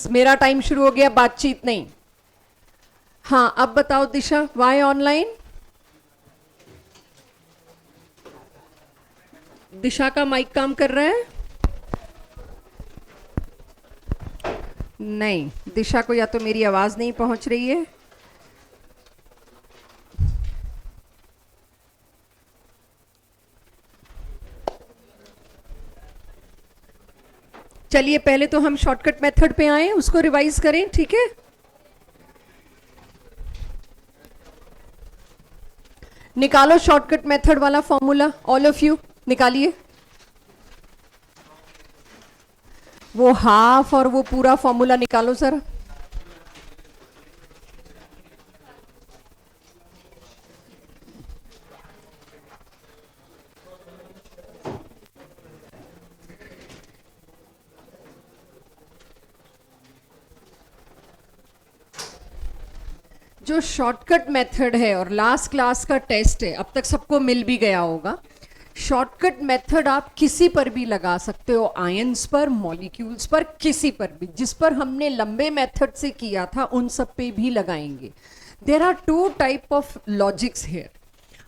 मेरा टाइम शुरू हो गया, बातचीत नहीं। हाँ, अब बताओ दिशा, वाई ऑनलाइन? दिशा का माइक काम कर रहा है? नहीं, दिशा को या तो मेरी आवाज नहीं पहुंच रही है। चलिए पहले तो हम शॉर्टकट मेथड पे आए, उसको रिवाइज करें, ठीक है? निकालो शॉर्टकट मेथड वाला फॉर्मूला, ऑल ऑफ यू निकालिए। वो हाफ और वो पूरा फॉर्मूला निकालो सर। जो शॉर्टकट मेथड है और लास्ट क्लास का टेस्ट है, अब तक सबको मिल भी गया होगा। शॉर्टकट मेथड आप किसी पर भी लगा सकते हो, आयंस पर, मॉलिक्यूल्स पर, किसी पर भी। जिस पर हमने लंबे मेथड से किया था उन सब पे भी लगाएंगे। There are two type of logics here.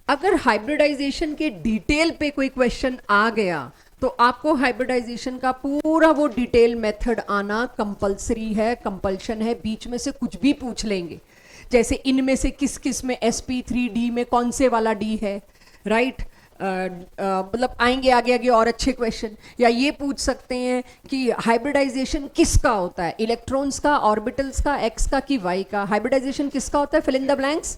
अगर हाइब्रिडाइजेशन के डिटेल पे कोई क्वेश्चन आ गया तो आपको हाइब्रिडाइजेशन का पूरा वो डिटेल मेथड आना कंपलसरी है, कंपल्शन है। बीच में से कुछ भी पूछ लेंगे, जैसे इनमें से किस किस में sp3d में कौन से वाला d है, राइट? मतलब आएंगे आगे आगे और अच्छे क्वेश्चन। या ये पूछ सकते हैं कि हाइब्रिडाइजेशन किसका होता है, इलेक्ट्रॉन्स का, ऑर्बिटल्स का, एक्स का कि वाई का? हाइब्रिडाइजेशन किसका होता है? Fill in the blanks.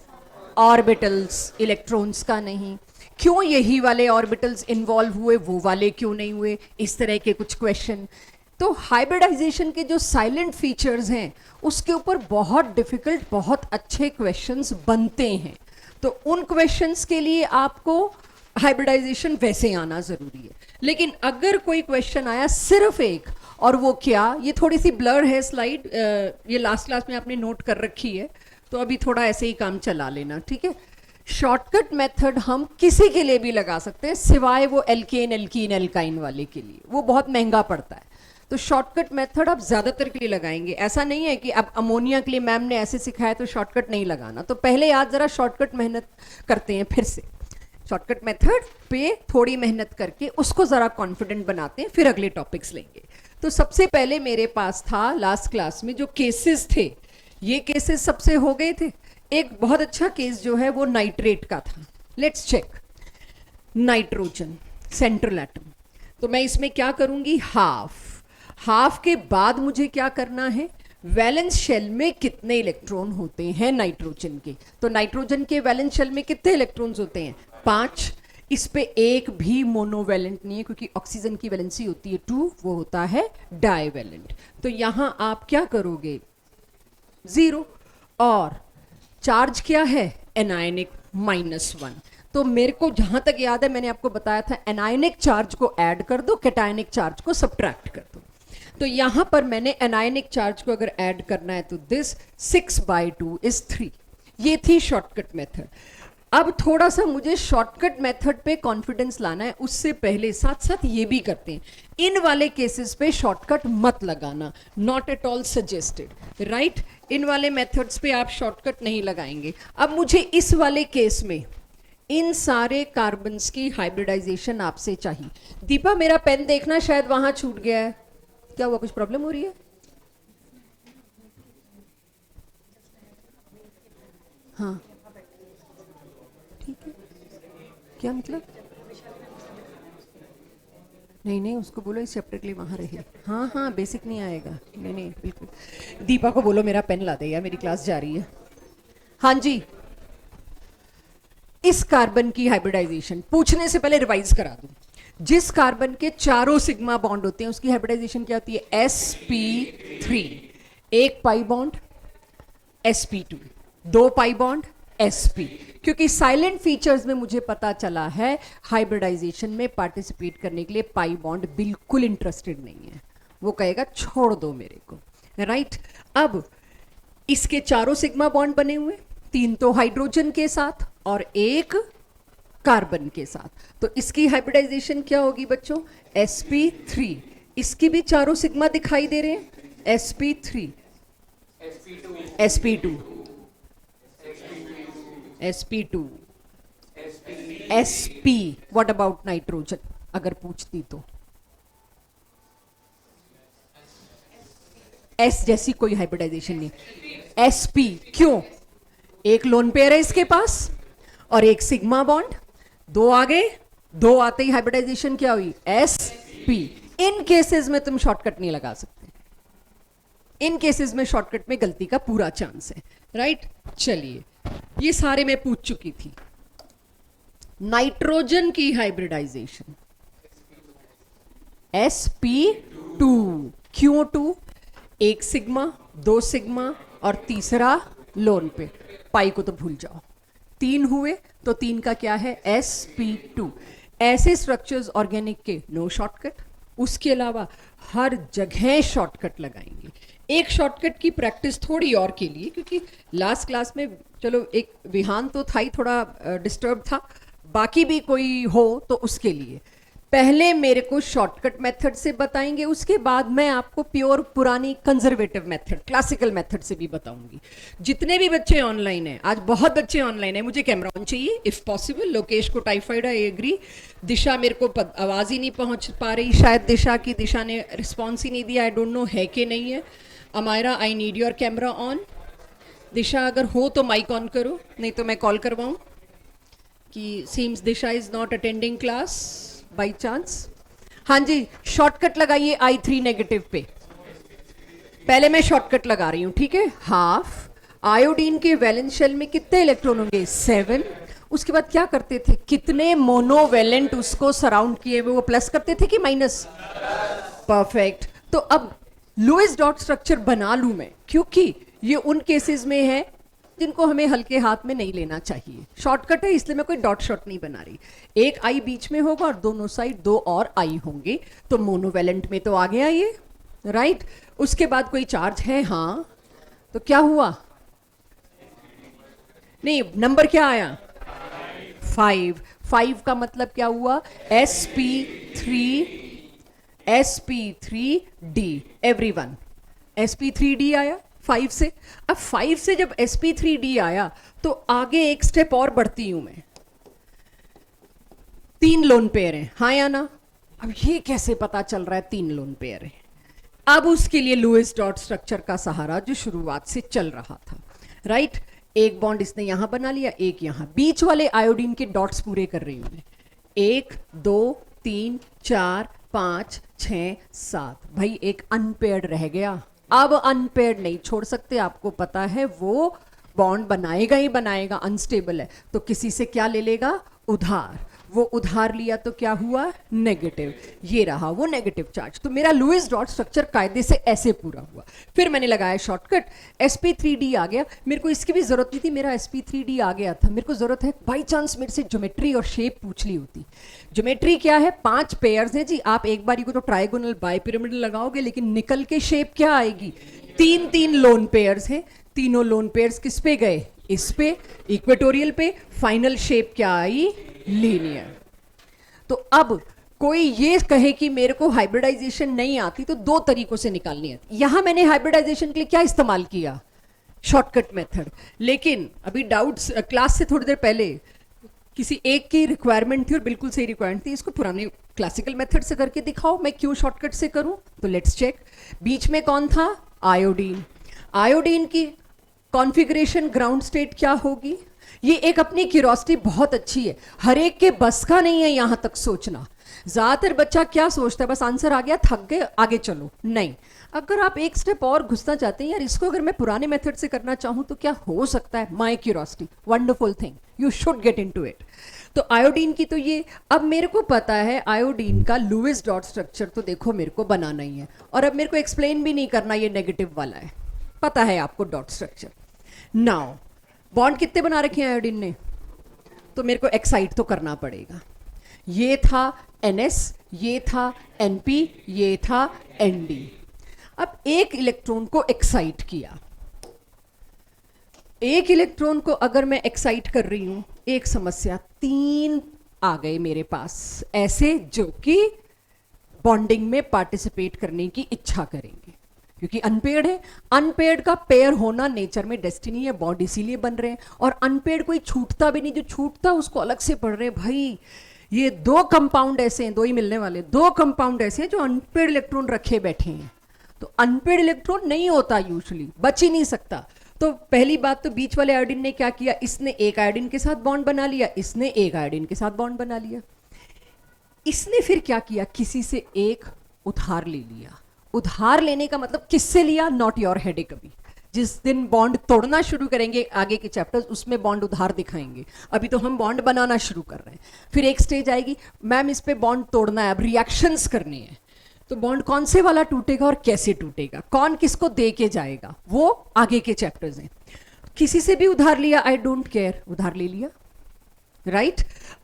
Orbitals, electrons का नहीं। क्यों यही वाले ऑर्बिटल्स इन्वॉल्व हुए, वो वाले क्यों नहीं हुए? इस तरह के कुछ क्वेश्चन। तो हाइब्रिडाइजेशन के जो साइलेंट फीचर्स हैं उसके ऊपर बहुत डिफिकल्ट, बहुत अच्छे क्वेश्चंस बनते हैं। तो उन क्वेश्चंस के लिए आपको हाइब्रिडाइजेशन वैसे आना जरूरी है। लेकिन अगर कोई क्वेश्चन आया सिर्फ एक, और वो क्या, ये थोड़ी सी ब्लर है स्लाइड, ये लास्ट क्लास में आपने नोट कर रखी है, तो अभी थोड़ा ऐसे ही काम चला लेना, ठीक है? शॉर्टकट मेथड हम किसी के लिए भी लगा सकते हैं सिवाय वो एल्केन, एल्कीन, एल्काइन वाले के लिए, वो बहुत महंगा पड़ता है। तो शॉर्टकट मेथड आप ज्यादातर के लिए लगाएंगे। ऐसा नहीं है कि अब अमोनिया के लिए मैम ने ऐसे सिखाया तो शॉर्टकट नहीं लगाना। तो पहले आज जरा शॉर्टकट मेहनत करते हैं, फिर से शॉर्टकट मेथड पे थोड़ी मेहनत करके उसको जरा कॉन्फिडेंट बनाते हैं, फिर अगले टॉपिक्स लेंगे। तो सबसे पहले मेरे पास था लास्ट क्लास में जो केसेस थे, ये केसेस सबसे हो गए थे। एक बहुत अच्छा केस जो है वो नाइट्रेट का था। Let's check. Nitrogen central atom, तो मैं इसमें क्या करूंगी, हाफ के बाद मुझे क्या करना है, वैलेंस शेल में कितने इलेक्ट्रॉन होते हैं नाइट्रोजन के। तो नाइट्रोजन के वैलेंस शेल में कितने इलेक्ट्रॉन्स होते हैं? 5। इस पे एक भी मोनोवैलेंट नहीं है, क्योंकि ऑक्सीजन की वैलेंसी होती है 2, वो होता है डाइवैलेंट। तो यहां आप क्या करोगे, 0। और चार्ज क्या है, एनायनिक, -1। तो मेरे को जहां तक याद है मैंने आपको बताया था, एनायनिक चार्ज को ऐड कर दो, कैटायनिक चार्ज को सब्ट्रैक्ट कर दो। तो यहां पर मैंने एनायनिक चार्ज को अगर ऐड करना है तो दिस 6/2 इज 3। ये थी शॉर्टकट मेथड। अब थोड़ा सा मुझे शॉर्टकट मेथड पे कॉन्फिडेंस लाना है, उससे पहले साथ साथ ये भी करते हैं, इन वाले केसेस पे शॉर्टकट मत लगाना, not at all suggested, right? इन वाले मेथड्स पे आप शॉर्टकट नहीं लगाएंगे। अब मुझे इस वाले केस में इन सारे कार्बन्स की हाइब्रिडाइजेशन आपसे चाहिए। दीपा मेरा पेन देखना, शायद वहां छूट गया है। क्या हुआ, कुछ प्रॉब्लम हो रही है? हाँ ठीक है, क्या मतलब? नहीं नहीं, उसको बोलो इस चैप्टर के लिए वहां रहे। हाँ हाँ, बेसिक नहीं आएगा। नहीं नहीं, बिल्कुल। दीपा को बोलो मेरा पेन ला दे यार, मेरी क्लास जा रही है। हाँ जी, इस कार्बन की हाइब्रिडाइजेशन पूछने से पहले रिवाइज करा दूं। जिस कार्बन के चारों सिग्मा बॉन्ड होते हैं उसकी हाइब्रिडाइजेशन क्या होती है, sp3। एक pi bond sp2, 2 pi bond sp। क्योंकि साइलेंट फीचर्स में मुझे पता चला है हाइब्रिडाइजेशन में पार्टिसिपेट करने के लिए पाई बॉन्ड बिल्कुल इंटरेस्टेड नहीं है, वो कहेगा छोड़ दो मेरे को, राइट? अब इसके चारों सिग्मा बॉन्ड बने हुए, 3 तो हाइड्रोजन के साथ और 1 कार्बन के साथ। तो इसकी हाइब्रिडाइजेशन क्या होगी बच्चों, sp3। इसकी भी चारों सिग्मा दिखाई दे रहे हैं, sp3 sp2 sp2 sp what about nitrogen, अगर पूछती तो एस जैसी कोई हाइब्रिडाइजेशन नहीं, sp क्यों? एक लोन पेयर है इसके पास और एक सिग्मा बॉन्ड, दो आ गए, दो आते ही हाइब्रिडाइजेशन क्या हुई? sp। इन केसेस में तुम शॉर्टकट नहीं लगा सकते, इन केसेस में शॉर्टकट में गलती का पूरा चांस है, राइट? चलिए, ये सारे मैं पूछ चुकी थी। नाइट्रोजन की हाइब्रिडाइजेशन sp2 क्यों 2? एक सिग्मा, दो सिग्मा और तीसरा लोन पे, पाई को तो भूल जाओ, तीन हुए तो तीन का क्या है? sp2। ऐसे स्ट्रक्चर्स ऑर्गेनिक के नो शॉर्टकट, उसके अलावा हर जगह शॉर्टकट लगाएंगे। एक शॉर्टकट की प्रैक्टिस थोड़ी और के लिए, क्योंकि लास्ट क्लास में चलो एक विहान तो था ही, थोड़ा डिस्टर्ब था, बाकी भी कोई हो तो उसके लिए पहले मेरे को शॉर्टकट मेथड से बताएंगे, उसके बाद मैं आपको प्योर पुरानी कंजर्वेटिव मेथड, क्लासिकल मेथड से भी बताऊंगी। जितने भी बच्चे ऑनलाइन हैं, आज बहुत बच्चे ऑनलाइन हैं, मुझे कैमरा ऑन चाहिए इफ पॉसिबल। लोकेश को टाइफाइड है, आई एग्री। दिशा मेरे को आवाज़ ही नहीं पहुंच पा रही, शायद दिशा ने रिस्पॉन्स ही नहीं दिया, आई डोंट नो है कि नहीं है। Amayra, I need your camera on. Disha अगर हो तो माइक ऑन करो, नहीं तो मैं कॉल करवाऊँ कि seems Disha is not attending class by chance. हाँ जी, शॉर्टकट लगाइए I3 नेगेटिव पे। पहले मैं शॉर्टकट लगा रही हूं, ठीक है? हाफ आयोडीन के वैलेंस शेल में कितने इलेक्ट्रॉन होंगे? 7। उसके बाद क्या करते थे? कितने मोनोवेलेंट उसको सराउंड किए हुए, वो प्लस करते थे कि माइनस? परफेक्ट। तो अब लुईस डॉट स्ट्रक्चर बना लूं मैं, क्योंकि ये उन केसेस में है जिनको हमें हल्के हाथ में नहीं लेना चाहिए। शॉर्टकट है इसलिए मैं कोई डॉट शॉट नहीं बना रही। एक आई बीच में होगा और दोनों साइड दो और आई होंगे, तो मोनोवेलेंट में तो आ गया ये, राइट? उसके बाद कोई चार्ज है, हाँ, तो क्या हुआ? नहीं, नंबर क्या आया? 5। 5 का मतलब क्या हुआ? sp3d। एवरीवन, sp3d आया 5 से। अब 5 से जब sp3d आया तो आगे एक स्टेप और बढ़ती हूं मैं। 3 लोन पेयर हैं, हाँ या ना? अब ये कैसे पता चल रहा है 3 लोन पेयर है? अब उसके लिए लुईस डॉट स्ट्रक्चर का सहारा जो शुरुआत से चल रहा था, राइट? एक बॉन्ड इसने यहां बना लिया, एक यहां, बीच वाले आयोडीन के डॉट्स पूरे कर रही हूं मैं। 1 2 3 4 5 6 7। भाई एक अनपेयर्ड रह गया। अब अनपेयर्ड नहीं छोड़ सकते, आपको पता है वो बॉन्ड बनाएगा ही बनाएगा, अनस्टेबल है, तो किसी से क्या ले लेगा? उधार। वो उधार लिया तो क्या हुआ? नेगेटिव। ये रहा वो नेगेटिव चार्ज। तो मेरा लुईस डॉट स्ट्रक्चर कायदे से ऐसे पूरा हुआ। फिर मैंने लगाया शॉर्टकट, sp3d आ गया। मेरे को इसकी भी जरूरत नहीं थी, मेरा sp3d आ गया था। मेरे को जरूरत है, बाई चांस मेरे से ज्योमेट्री और शेप पूछ ली होती। ज्योमेट्री क्या है? 5 पेयर्स हैं जी, आप एक बारी को तो ट्राइगोनल बाइपिरामिडल लगाओगे, लेकिन निकल के शेप क्या आएगी? 3 लोन पेयर्स हैं, तीनों लोन पेयर्स किस पे गए? इस पे, इक्वेटोरियल पे। फाइनल शेप क्या आई? लीनियर। तो अब कोई ये कहे कि मेरे को हाइब्रिडाइजेशन नहीं आती, तो 2 तरीकों से निकालनी आती। यहां मैंने हाइब्रिडाइजेशन के लिए क्या इस्तेमाल किया? Shortcut method. लेकिन अभी डाउट्स, क्लास से थोड़ी देर पहले किसी एक की रिक्वायरमेंट थी और बिल्कुल सही रिक्वायरमेंट थी, इसको पुराने क्लासिकल मेथड से करके दिखाओ, मैं क्यों शॉर्टकट से करूं? तो लेट्स चेक। बीच में कौन था? आयोडीन। आयोडीन की कॉन्फ़िगरेशन ग्राउंड स्टेट क्या होगी? ये एक अपनी क्यूरोसिटी बहुत अच्छी है, हर एक के बस का नहीं है यहां तक सोचना। ज्यादातर बच्चा क्या सोचता है? बस आंसर आ गया, थक गए, आगे चलो। नहीं, अगर आप एक स्टेप और घुसना चाहते हैं, यार इसको अगर मैं पुराने मेथड से करना चाहूं तो क्या हो सकता है? My curiosity, wonderful thing, you should get into it. तो आयोडीन की तो ये, अब मेरे को पता है आयोडीन का लुईस डॉट स्ट्रक्चर तो देखो मेरे को बनाना ही है, और अब मेरे को एक्सप्लेन भी नहीं करना ये नेगेटिव वाला है, पता है आपको डॉट स्ट्रक्चर। नाउ बॉन्ड कितने बना रखे हैं आयोडीन ने? तो मेरे को एक्साइट तो करना पड़ेगा। ये था NS, ये था NP, ये था ND। अब एक इलेक्ट्रॉन को एक्साइट किया, एक इलेक्ट्रॉन को अगर मैं एक्साइट कर रही हूं, एक समस्या, 3 आ गए मेरे पास ऐसे जो कि बॉन्डिंग में पार्टिसिपेट करने की इच्छा करेंगे। क्योंकि अनपेयर्ड है। अनपेयर्ड का पेयर होना नेचर में डेस्टिनी है, बॉन्ड इसीलिए बन रहे हैं। और अनपेयर्ड कोई छूटता भी नहीं, जो छूटता उसको अलग से पढ़ रहे हैं। भाई ये दो कंपाउंड ऐसे हैं, दो ही मिलने वाले, दो कंपाउंड ऐसे हैं जो अनपेयर्ड इलेक्ट्रॉन रखे बैठे हैं। तो अनपेयर्ड इलेक्ट्रॉन नहीं होता यूजुअली, बच ही नहीं सकता। तो पहली बात तो बीच वाले आयोडीन ने क्या किया, इसने एक आयोडीन के साथ बॉन्ड बना लिया, इसने एक आयोडीन के साथ बॉन्ड बना लिया। इसने फिर क्या किया, किसी से एक उधार ले लिया। उधार लेने का मतलब किससे लिया, नॉट योर हेडेक। अभी जिस दिन बॉन्ड तोड़ना शुरू करेंगे आगे के चैप्टर्स, उसमें बॉन्ड उधार दिखाएंगे। अभी तो हम बॉन्ड बनाना शुरू कर रहे हैं। फिर एक स्टेज आएगी, मैम इस पे बॉन्ड तोड़ना है, अब रिएक्शंस करनी है। तो बॉन्ड कौन से वाला टूटेगा और कैसे टूटेगा, कौन किसको दे के जाएगा, वो आगे के चैप्टर्स हैं। किसी से भी उधार लिया, आई डोंट केयर, उधार ले लिया, राइट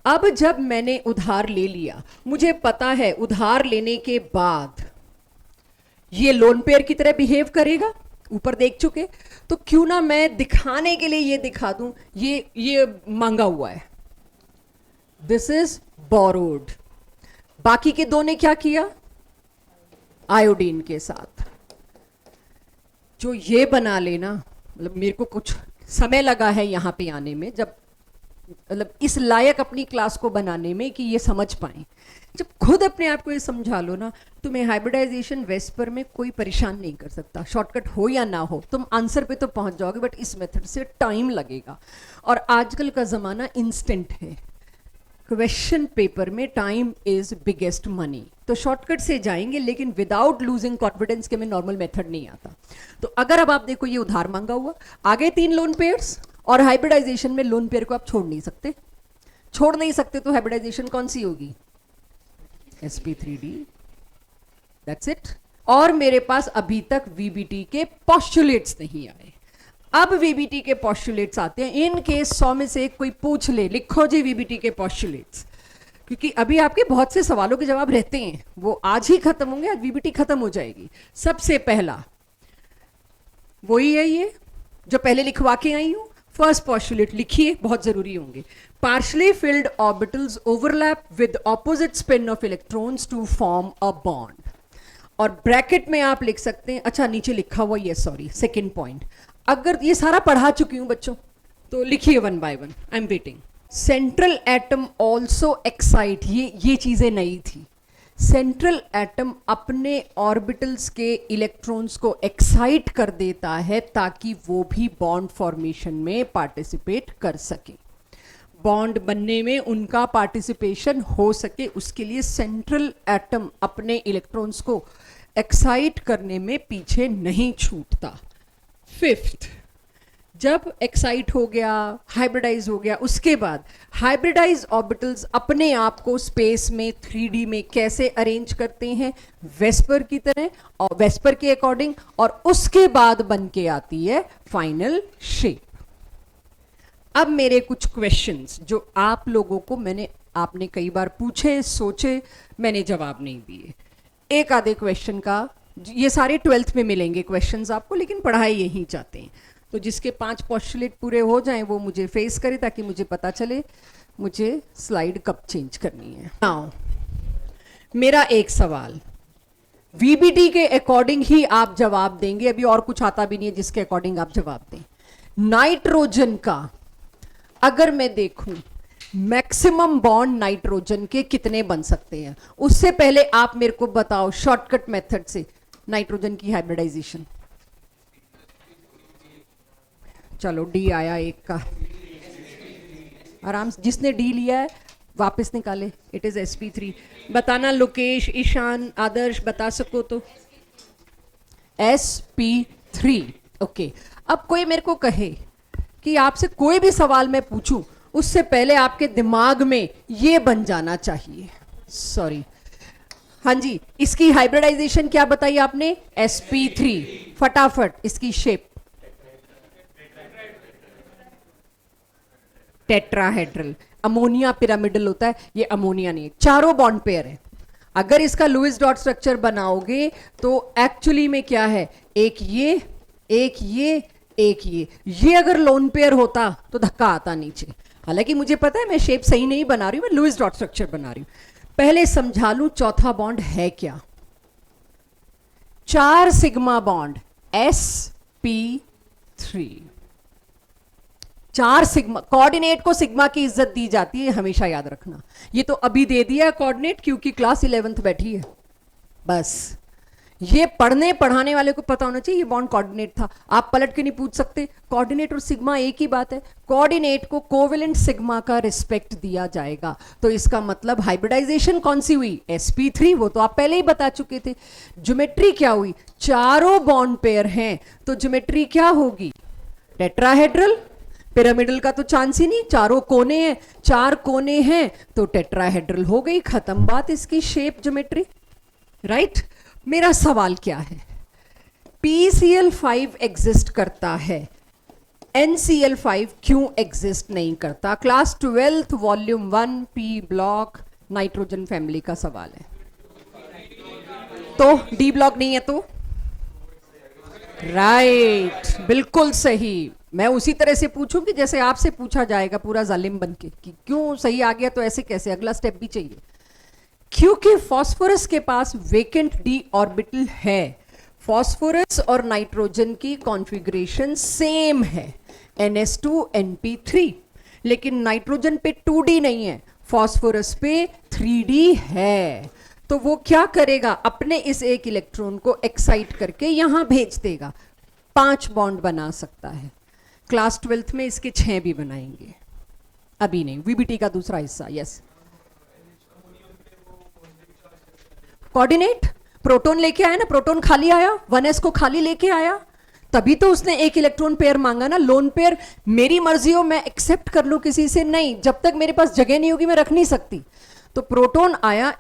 अब जब मैंने उधार ले लिया, मुझे पता है उधार लेने के बाद ये लोन पेयर की तरह बिहेव करेगा, ऊपर देख चुके। तो क्यों ना मैं दिखाने के लिए ये दिखा दूं, ये मांगा हुआ है, दिस इज बोरोड। बाकी के दो ने क्या किया, आयोडीन के साथ। जो ये बना लेना, मतलब मेरे को कुछ समय लगा है यहां पे आने में, जब मतलब इस लायक अपनी क्लास को बनाने में कि ये समझ पाए। जब खुद अपने आप को ये समझा लो ना, तुम्हें हाइब्रिडाइजेशन वेस्पर में कोई परेशान नहीं कर सकता। शॉर्टकट हो या ना हो, तुम आंसर पे तो पहुंच जाओगे, बट इस मेथड से टाइम लगेगा। और आजकल का जमाना इंस्टेंट है, क्वेश्चन पेपर में टाइम इज बिगेस्ट मनी। तो शॉर्टकट से जाएंगे, लेकिन विदाउट लूजिंग कॉन्फिडेंस के में नॉर्मल मेथड नहीं आता। तो अगर अब आप देखो ये उधार मांगा हुआ, आगे 3 लोन पेयर्स, और हाइब्रिडाइजेशन में लोन पेयर को आप छोड़ नहीं सकते। छोड़ नहीं सकते तो हाइब्रिडाइजेशन कौन सी होगी, sp3d, दैट्स इट। और मेरे पास अभी तक VBT के पॉस्टुलेट्स नहीं आए। अब VBT के पॉस्टुलेट्स आते हैं। इन केस 100 में से कोई पूछ ले, लिखो जी VBT के पॉस्टुलेट्स, क्योंकि अभी आपके बहुत से सवालों के जवाब रहते हैं, वो आज ही खत्म होंगे, आज VBT खत्म हो जाएगी। सबसे पहला वही है ये जो पहले लिखवा के आई हूं। फर्स्ट पॉस्टुलेट लिखिए, बहुत जरूरी होंगे। Partially filled orbitals overlap with opposite spin of electrons to form a bond. और ब्रैकेट में आप लिख सकते हैं, अच्छा नीचे लिखा हुआ ये, सॉरी सेकंड पॉइंट, अगर ये सारा पढ़ा चुकी हूं बच्चों तो लिखिए 1 by 1, I am waiting. Central atom also excite, ये चीजें नई थी। सेंट्रल एटम अपने ऑर्बिटल्स के इलेक्ट्रॉन्स को एक्साइट कर देता है ताकि वो भी बॉन्ड फॉर्मेशन में पार्टिसिपेट कर सके, बॉन्ड बनने में उनका पार्टिसिपेशन हो सके। उसके लिए सेंट्रल एटम अपने इलेक्ट्रॉन्स को एक्साइट करने में पीछे नहीं छूटता। फिफ्थ, जब एक्साइट हो गया, हाइब्रिडाइज हो गया, उसके बाद हाइब्रिडाइज ऑर्बिटल्स अपने आप को स्पेस में 3D में कैसे अरेंज करते हैं, वेस्पर की तरह और वेस्पर के अकॉर्डिंग, और उसके बाद बन के आती है फाइनल शेप। अब मेरे कुछ क्वेश्चंस जो आप लोगों को आपने कई बार पूछे, सोचे, मैंने जवाब नहीं दिए। एक आधे क्वेश्चन का, ये सारे 12th में मिलेंगे क्वेश्चंस आपको, लेकिन पढ़ाई यही चाहते हैं। तो जिसके 5 पॉस्टुलेट पूरे हो जाएं वो मुझे फेस करे, ताकि मुझे पता चले मुझे स्लाइड कब चेंज करनी है। नाउ मेरा एक सवाल, VBT के अकॉर्डिंग ही आप जवाब देंगे, अभी और कुछ आता भी नहीं है जिसके अकॉर्डिंग आप जवाब दें। नाइट्रोजन का अगर मैं देखूं, मैक्सिमम बॉन्ड नाइट्रोजन के कितने बन सकते हैं, उससे पहले आप मेरे को बताओ शॉर्टकट मेथड से नाइट्रोजन की हाइब्रिडाइजेशन। चलो डी आया एक का, आराम से जिसने डी लिया है वापस निकाले, इट इज sp3। बताना लोकेश, ईशान, आदर्श बता सको तो। sp3, okay. अब कोई मेरे को कहे कि आपसे कोई भी सवाल मैं पूछूं, उससे पहले आपके दिमाग में ये बन जाना चाहिए, सॉरी, हाँ जी, इसकी हाइब्रिडाइजेशन क्या बताई आपने, sp3। फटाफट इसकी शेप, टेट्राहेड्रल। अमोनिया पिरामिडल होता है, ये अमोनिया नहीं, चारों बॉन्ड पेयर है। अगर इसका लुईस डॉट स्ट्रक्चर बनाओगे तो एक्चुअली में क्या है, एक ये, एक ये, एक ये अगर लोन पेयर होता तो धक्का आता नीचे। हालांकि मुझे पता है मैं शेप सही नहीं बना रही हूं, मैं लुईस डॉट स्ट्रक्चर बना रही हूं। पहले समझा लूं चौथा बॉन्ड है क्या। 4 sigma bond sp3, 4 sigma. Coordinate को सिग्मा की इज्जत दी जाती है, हमेशा याद रखना। ये तो अभी दे दिया कोऑर्डिनेट क्योंकि क्लास 11th बैठी है, बस ये पढ़ने पढ़ाने वाले को पता होना चाहिए ये बॉन्ड कोऑर्डिनेट था। आप पलट के नहीं पूछ सकते, कोऑर्डिनेट और सिग्मा एक ही बात है। कोऑर्डिनेट को कोवेलेंट सिग्मा का रिस्पेक्ट दिया जाएगा, तो इसका मतलब हाइब्रिडाइजेशन कौन सी हुई, sp3, वो तो आप पहले ही बता चुके थे। ज्योमेट्री क्या हुई, चारों बॉन्ड पेयर हैं तो ज्योमेट्री क्या होगी, टेट्राहेड्रल। पिरामिडल का तो चांस ही नहीं, चारों कोने हैं, 4 कोने हैं तो टेट्राहेड्रल हो गई, खत्म बात इसकी शेप ज्योमेट्री, राइट। मेरा सवाल क्या है, PCl5 एग्जिस्ट करता है, NCl5 क्यों एग्जिस्ट नहीं करता? Class 12th volume 1 P block nitrogen family का सवाल है। तो D ब्लॉक नहीं है तो राइट, बिल्कुल सही। मैं उसी तरह से पूछूंगी जैसे आपसे पूछा जाएगा पूरा जालिम बन के कि क्यों सही आ गया, तो ऐसे कैसे, अगला स्टेप भी चाहिए। क्योंकि फास्फोरस के पास वेकेंट d ऑर्बिटल है, फास्फोरस और नाइट्रोजन की कॉन्फ़िगरेशन सेम है, NS2 NP3, लेकिन नाइट्रोजन पे 2d नहीं है, फास्फोरस पे 3d है। तो वो क्या करेगा, अपने इस एक इलेक्ट्रॉन को एक्साइट करके यहां भेज देगा, 5 बॉन्ड बना सकता है। क्लास 12th में इसके 6 भी बनाएंगे, अभी नहीं, वीबीटी का दूसरा हिस्सा। यस, कोऑर्डिनेट प्रोटॉन लेके आया ना, प्रोटॉन खाली आया, 1s को खाली लेके आया, तभी तो उसने एक इलेक्ट्रॉन पेयर मांगा ना। लोन पेयर मेरी मर्जी हो मैं एक्सेप्ट कर लूं किसी से, नहीं, जब तक मेरे पास जगह नहीं होगी मैं रख नहीं सकती। तो प्रोटॉन आया,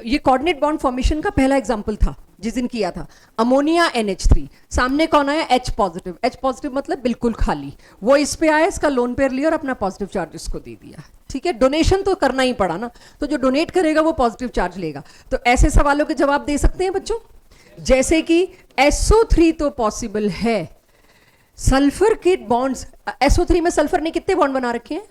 ये कोऑर्डिनेट बॉन्ड फॉर्मेशन का पहला एग्जांपल था जिस दिन किया था। अमोनिया NH3, सामने कौन आया, H पॉजिटिव, H पॉजिटिव मतलब बिल्कुल खाली, वो इस पे आया, इसका लोन पेयर लिया और अपना पॉजिटिव चार्ज इसको दे दिया, ठीक है। डोनेशन तो करना ही पड़ा ना, तो जो डोनेट करेगा वो पॉजिटिव चार्ज लेगा। तो ऐसे सवालों के जवाब दे सकते हैं बच्चों, जैसे कि SO3 तो पॉसिबल है, सल्फर के बॉन्ड्स, SO3 में सल्फर ने कितने बॉन्ड बना रखे हैं,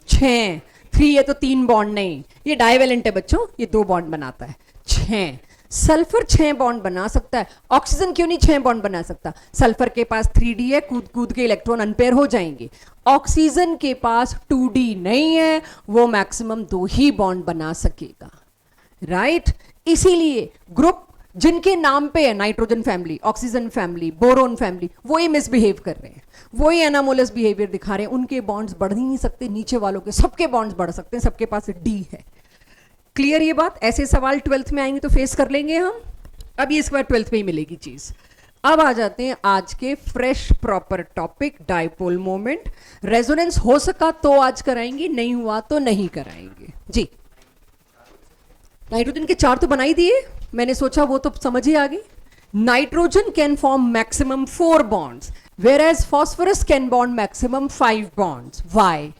6, 3 है तो 3 बॉन्ड नहीं, ये डाइवेलेंट है बच्चों, ये 2 बॉन्ड बनाता है, 6। सल्फर 6 बॉन्ड बना सकता है, ऑक्सीजन क्यों नहीं 6 बॉन्ड बना सकता? सल्फर के पास 3d है, कूद कूद के इलेक्ट्रॉन अनपेयर हो जाएंगे। ऑक्सीजन के पास 2d नहीं है, वो मैक्सिमम 2 ही बॉन्ड बना सकेगा, राइट। इसीलिए ग्रुप जिनके नाम पे है nitrogen family, oxygen family, boron family, वो ही मिसबिहेव कर रहे हैं, वो ही एनामोलस बिहेवियर दिखा रहे हैं, उनके बॉन्ड्स बढ़ ही नहीं सकते, नीचे वालों के सबके बॉन्ड्स बढ़ सकते हैं, सबके पास डी है। क्लियर ये बात? ऐसे सवाल 12th में आएंगे तो फेस कर लेंगे हम, अब ये इस बार 12th में ही मिलेगी चीज। अब आ जाते हैं आज के fresh proper topic, dipole moment. Resonance हो सका तो आज कराएंगे, नहीं हुआ तो नहीं कराएंगे जी। नाइट्रोजन के 4 तो बना ही दिए, मैंने सोचा वो तो समझ ही आ गई। Nitrogen can form maximum 4 bonds, whereas phosphorus can bond maximum 5 bonds. Why?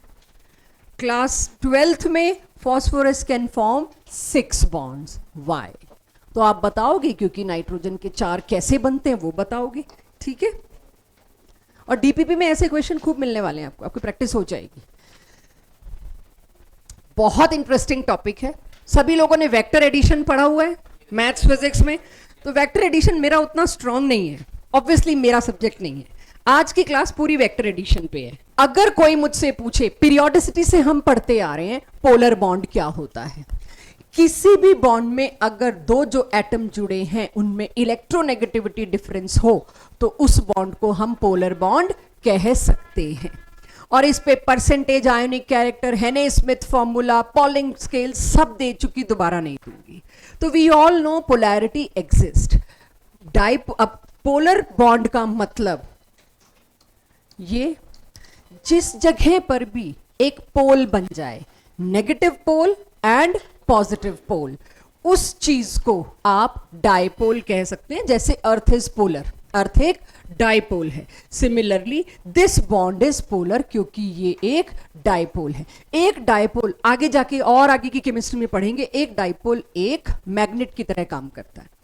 Class 12th में phosphorus can form 6 bonds. Why? तो आप बताओगे, क्योंकि नाइट्रोजन के 4 कैसे बनते हैं वो बताओगे, ठीक है। और डीपीपी में ऐसे क्वेश्चन खूब मिलने वाले हैं आपको, आपकी प्रैक्टिस हो जाएगी। बहुत इंटरेस्टिंग टॉपिक है, सभी लोगों ने वेक्टर एडिशन पढ़ा हुआ है मैथ्स फिजिक्स में, तो वेक्टर एडिशन मेरा उतना स्ट्रांग नहीं है, ऑब्वियसली मेरा सब्जेक्ट नहीं है। आज की क्लास पूरी वेक्टर एडिशन पे है। अगर कोई मुझसे पूछे, पीरियोडिसिटी से हम पढ़ते आ रहे हैं पोलर बॉन्ड क्या होता है, किसी भी बॉन्ड में अगर 2 जो एटम जुड़े हैं उनमें इलेक्ट्रोनेगेटिविटी डिफरेंस हो तो उस बॉन्ड को हम पोलर बॉन्ड कह सकते हैं। और इस पे percentage, ionic character, Hannay Smith formula, Pauling scale सब दे चुकी, दोबारा नहीं दूंगी। तो we all know polarity exist. Polar bond का मतलब ये जिस जगह पर भी एक पोल बन जाए, negative pole and positive pole, उस चीज को आप डाइपोल कह सकते हैं। जैसे अर्थ इज पोलर, अर्थ एक डाइपोल है, similarly this bond is polar क्योंकि ये एक डाइपोल है। एक डाइपोल आगे जाके और आगे की केमिस्ट्री में पढ़ेंगे, एक डाइपोल एक मैग्नेट की तरह काम करता है।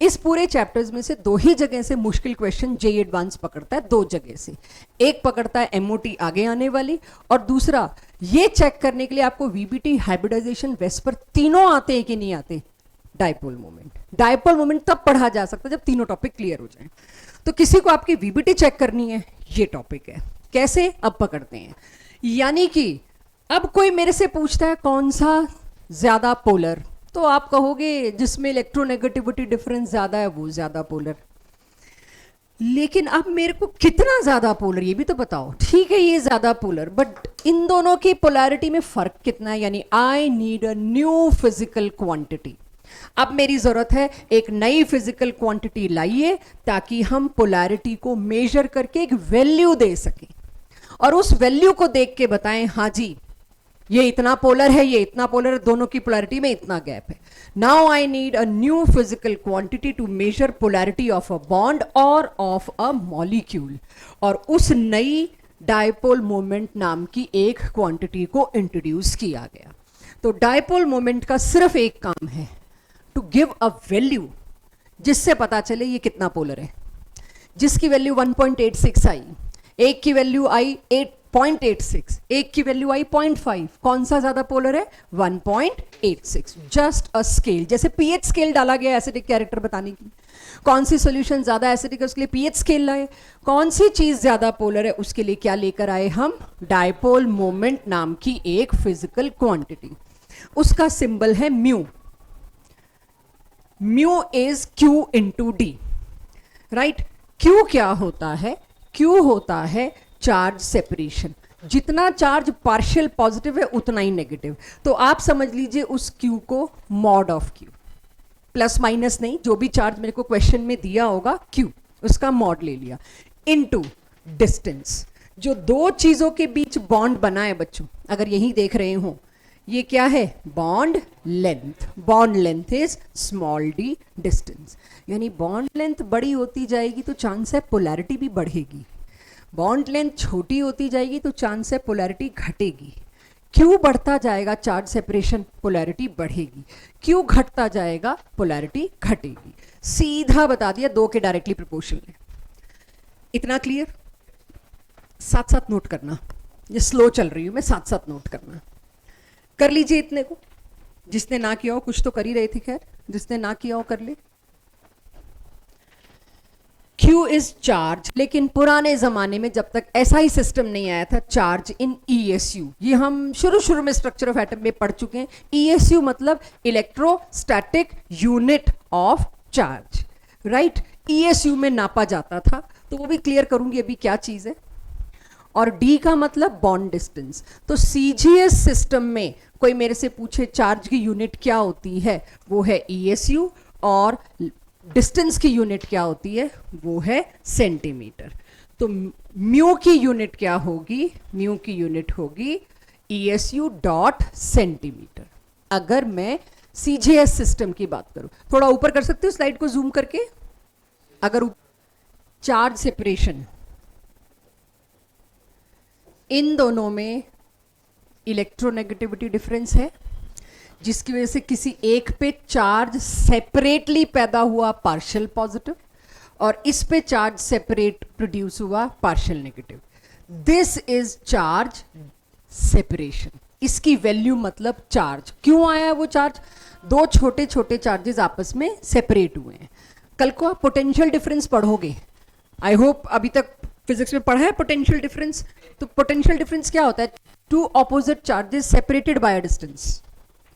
इस पूरे चैप्टर्स में से 2 ही जगह से मुश्किल क्वेश्चन जेईई एडवांस पकड़ता है, 2 जगह से। एक पकड़ता है एमओटी आगे आने वाली, और दूसरा ये चेक करने के लिए आपको वीबीटी, हाइब्रिडाइजेशन, वेस्पर तीनों आते हैं कि नहीं आते, डायपोल मोमेंट। डायपोल मोमेंट तब पढ़ा जा सकता है जब तीनों टॉपिक क्लियर हो जाएं। तो किसी को आपकी वीबीटी चेक करनी है, ये टॉपिक है। कैसे, अब पकड़ते हैं। यानी कि अब कोई मेरे से पूछता है कौन सा ज्यादा पोलर, तो आप कहोगे जिसमें इलेक्ट्रोनेगेटिविटी डिफरेंस ज्यादा है वो ज्यादा पोलर। लेकिन अब मेरे को कितना ज्यादा पोलर ये भी तो बताओ। ठीक है ये ज्यादा पोलर, बट इन दोनों की पोलैरिटी में फर्क कितना है, यानी आई need a new physical quantity. अब मेरी जरूरत है एक नई फिजिकल क्वांटिटी लाइए ताकि हम पोलैरिटी को मेजर करके एक वैल्यू दे सकें और उस वैल्यू को देख के बताएं हाँ जी ये इतना पोलर है, ये इतना पोलर है, दोनों की पोलैरिटी में इतना गैप है। Now I need a new physical quantity to measure polarity of a bond और ऑफ अ मॉलिक्यूल, और उस नई डायपोल मोमेंट नाम की एक क्वांटिटी को इंट्रोड्यूस किया गया। तो डायपोल मोमेंट का सिर्फ एक काम है, टू गिव अ वैल्यू जिससे पता चले ये कितना पोलर है। जिसकी वैल्यू 1.86 आई, एक की वैल्यू आई 8.86, एक की वैल्यू आई 0.5, कौन सा ज्यादा पोलर है, 1.86। जस्ट अ स्केल, जैसे पीएच स्केल डाला गया एसिडिक कैरेक्टर बताने की, कौन सी सॉल्यूशन ज्यादा एसिडिक है उसके लिए पीएच स्केल लाए, कौन सी चीज ज्यादा पोलर है उसके लिए क्या लेकर आए हम, डायपोल मोमेंट नाम की एक फिजिकल क्वांटिटी। उसका सिंबल है mu. Mu is Q into D, right. Q क्या होता है, क्यू होता है चार्ज सेपरेशन। जितना चार्ज पार्शियल पॉजिटिव है उतना ही नेगेटिव। तो आप समझ लीजिए उस क्यू को mod of Q, plus minus नहीं, जो भी चार्ज मेरे को क्वेश्चन में दिया होगा क्यू उसका मॉड ले लिया, इनटू डिस्टेंस। जो दो चीजों के बीच बॉन्ड बना है बच्चों, अगर यही देख रहे हो, ये क्या है, bond length. Bond length is small D distance, यानी बॉन्ड लेंथ बड़ी होती जाएगी तो चांस है पोलैरिटी भी बढ़ेगी। बॉन्ड लेंथ छोटी होती जाएगी तो चांस है पोलैरिटी घटेगी। क्यू बढ़ता जाएगा चार्ज सेपरेशन, पोलैरिटी बढ़ेगी। क्यू घटता जाएगा, पोलैरिटी घटेगी। सीधा बता दिया, दो के डायरेक्टली प्रोपोर्शनल है। इतना क्लियर? साथ साथ नोट करना, ये स्लो चल रही हूं मैं, साथ साथ नोट करना। कर लीजिए इतने को, जिसने ना किया हो, कुछ तो कर ही रहे थे, खैर जिसने ना किया हो कर ले। Q इज चार्ज, लेकिन पुराने जमाने में जब तक ऐसा ही सिस्टम नहीं आया था, चार्ज इन ESU, ये हम शुरू में स्ट्रक्चर ऑफ एटम में पढ़ चुके हैं। ESU मतलब electrostatic unit of charge, right. ESU में नापा जाता था, तो वो भी क्लियर करूंगी अभी क्या चीज है। और D का मतलब बॉन्ड डिस्टेंस। तो CGS सिस्टम में कोई मेरे से पूछे चार्ज की यूनिट क्या होती है, वो है ESU, और डिस्टेंस की यूनिट क्या होती है, वो है सेंटीमीटर। तो म्यू की यूनिट क्या होगी, म्यू की यूनिट होगी ESU डॉट सेंटीमीटर। अगर मैं CGS सिस्टम की बात करूं, थोड़ा ऊपर कर सकते हो स्लाइड को जूम करके, अगर चार्ज सेपरेशन, इन दोनों में इलेक्ट्रोनेगेटिविटी डिफरेंस है, जिसकी वजह से किसी एक पे चार्ज सेपरेटली पैदा हुआ पार्शियल पॉजिटिव, और इस पे चार्ज सेपरेट प्रोड्यूस हुआ partial negative. This is charge separation. इसकी वैल्यू मतलब चार्ज। क्यों आया है वो चार्ज, दो छोटे छोटे चार्जेस आपस में सेपरेट हुए हैं। कल को आप पोटेंशियल डिफरेंस पढ़ोगे, आई होप अभी तक फिजिक्स में पढ़ा है पोटेंशियल डिफरेंस। तो पोटेंशियल डिफरेंस क्या होता है, two opposite charges separated by a distance,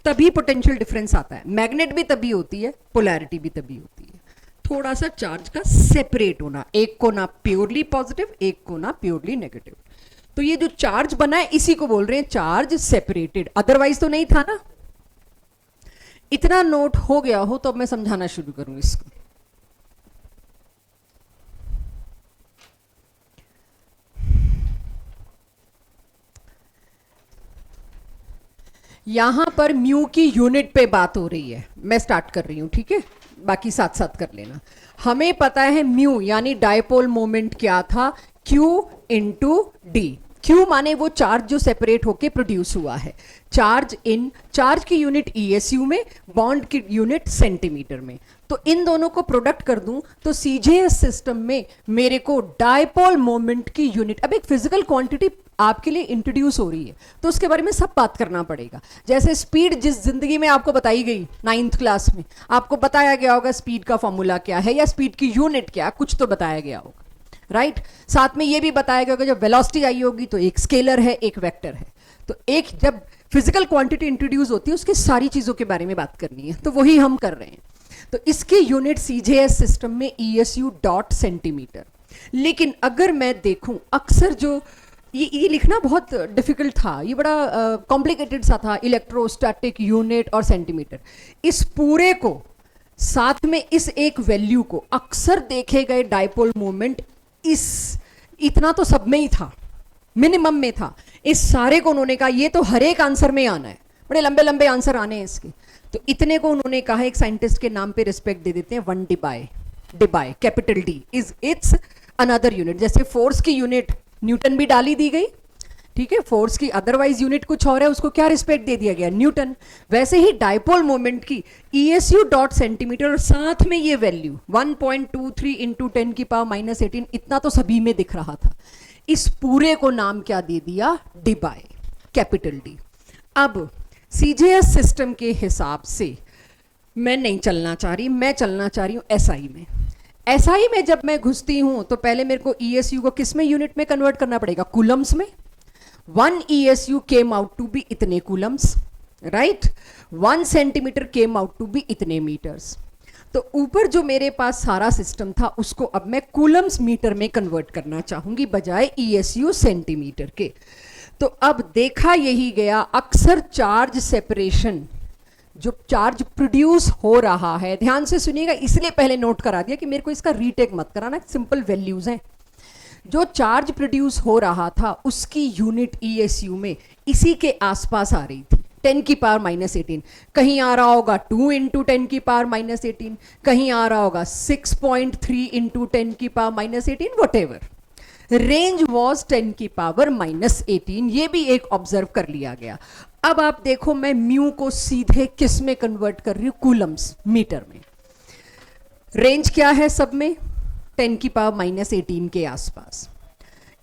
तभी पोटेंशियल डिफरेंस आता है। मैग्नेट भी तभी होती है, पोलैरिटी भी तभी होती है। थोड़ा सा चार्ज का सेपरेट होना, एक को ना प्योरली पॉजिटिव, एक को ना प्योरली नेगेटिव। तो ये जो चार्ज बना है इसी को बोल रहे हैं चार्ज सेपरेटेड, अदरवाइज तो नहीं था ना। इतना नोट हो गया हो तो अब मैं समझाना शुरू करूं इसको। यहां पर म्यू की यूनिट पे बात हो रही है, मैं स्टार्ट कर रही हूं, ठीक है, बाकी साथ साथ कर लेना। हमें पता है म्यू यानी डायपोल मोमेंट क्या था, Q इंटू डी। Q माने वो चार्ज जो सेपरेट होके प्रोड्यूस हुआ है। चार्ज की यूनिट ESU में, बॉन्ड की यूनिट सेंटीमीटर में। तो इन दोनों को प्रोडक्ट कर दूं तो CGS सिस्टम में मेरे को डायपोल मोमेंट की यूनिट, अब एक फिजिकल क्वांटिटी आपके लिए इंट्रोड्यूस हो रही है तो उसके बारे में सब बात करना पड़ेगा। जैसे स्पीड जिस जिंदगी में आपको बताई गई 9th क्लास में, आपको बताया गया होगा स्पीड का फॉर्मूला क्या है या स्पीड की यूनिट क्या, कुछ तो बताया गया होगा, राइट। साथ में ये भी बताया गया होगा जब वेलोसिटी आई होगी तो एक स्केलर है एक वेक्टर है। तो एक जब फिजिकल क्वांटिटी इंट्रोड्यूस होती है उसकी सारी चीजों के बारे में बात करनी है, तो वही हम कर रहे हैं। तो इसके यूनिट सीजेएस सिस्टम में ईएसयू डॉट सेंटीमीटर। लेकिन अगर मैं देखूं अक्सर जो ये लिखना बहुत डिफिकल्ट था, ये बड़ा कॉम्प्लिकेटेड सा था, इलेक्ट्रोस्टैटिक यूनिट और सेंटीमीटर। इस पूरे को साथ में इस एक वैल्यू को अक्सर देखे गए डायपोल मोमेंट इस इतना तो सब में ही था, मिनिमम में था। इस सारे को उन्होंने कहा ये तो हर एक आंसर में आना है, बड़े लंबे लंबे आंसर आने हैं इसके। तो इतने को उन्होंने कहा, एक साइंटिस्ट के नाम पे रिस्पेक्ट दे देते हैं, 1 Debye capital D is its another unit. जैसे फोर्स की यूनिट न्यूटन भी डाली दी गई, ठीक है, फोर्स की अदरवाइज यूनिट कुछ और है, उसको क्या रिस्पेक्ट दे दिया गया, न्यूटन। वैसे ही डायपोल मोमेंट की ईएसयू डॉट सेंटीमीटर और साथ में ये वैल्यू 1.23 इंटू 10 की पावर -18, इतना तो सभी में दिख रहा था। इस पूरे को नाम क्या दे दिया, डिबाई कैपिटल डी। अब सीजेएस सिस्टम के हिसाब से मैं नहीं चलना चाह रही, मैं चलना चाह रही हूं एसआई में। एसआई में जब मैं घुसती हूं तो पहले मेरे को ईएसयू को किस में यूनिट में कन्वर्ट करना पड़ेगा, कूलम्स में। 1 ESU came out to be इतने coulombs, right. 1 centimetre came out to be इतने मीटर्स। तो ऊपर जो मेरे पास सारा सिस्टम था उसको अब मैं कूलम्स मीटर में कन्वर्ट करना चाहूंगी बजाय ESU सेंटीमीटर के। तो अब देखा यही गया, अक्सर चार्ज सेपरेशन, जो चार्ज प्रोड्यूस हो रहा है, ध्यान से सुनिएगा, इसलिए पहले नोट करा दिया कि मेरे को इसका रीटेक मत कराना, सिंपल वैल्यूज हैं। जो चार्ज प्रोड्यूस हो रहा था उसकी यूनिट ईएसयू में इसी के आसपास आ रही थी, 10 की पावर -18। कहीं आ रहा होगा 2 इंटू 10 की पावर -18, कहीं आ रहा होगा 6.3 इंटू 10 की power -18, what ever. Range was 10 की पावर -18, ये भी एक ऑब्जर्व कर लिया गया। अब आप देखो मैं म्यू को सीधे किस में कन्वर्ट कर रही हूं, कूलम्स मीटर में। रेंज क्या है सब में, 10 की पावर -18 के आसपास।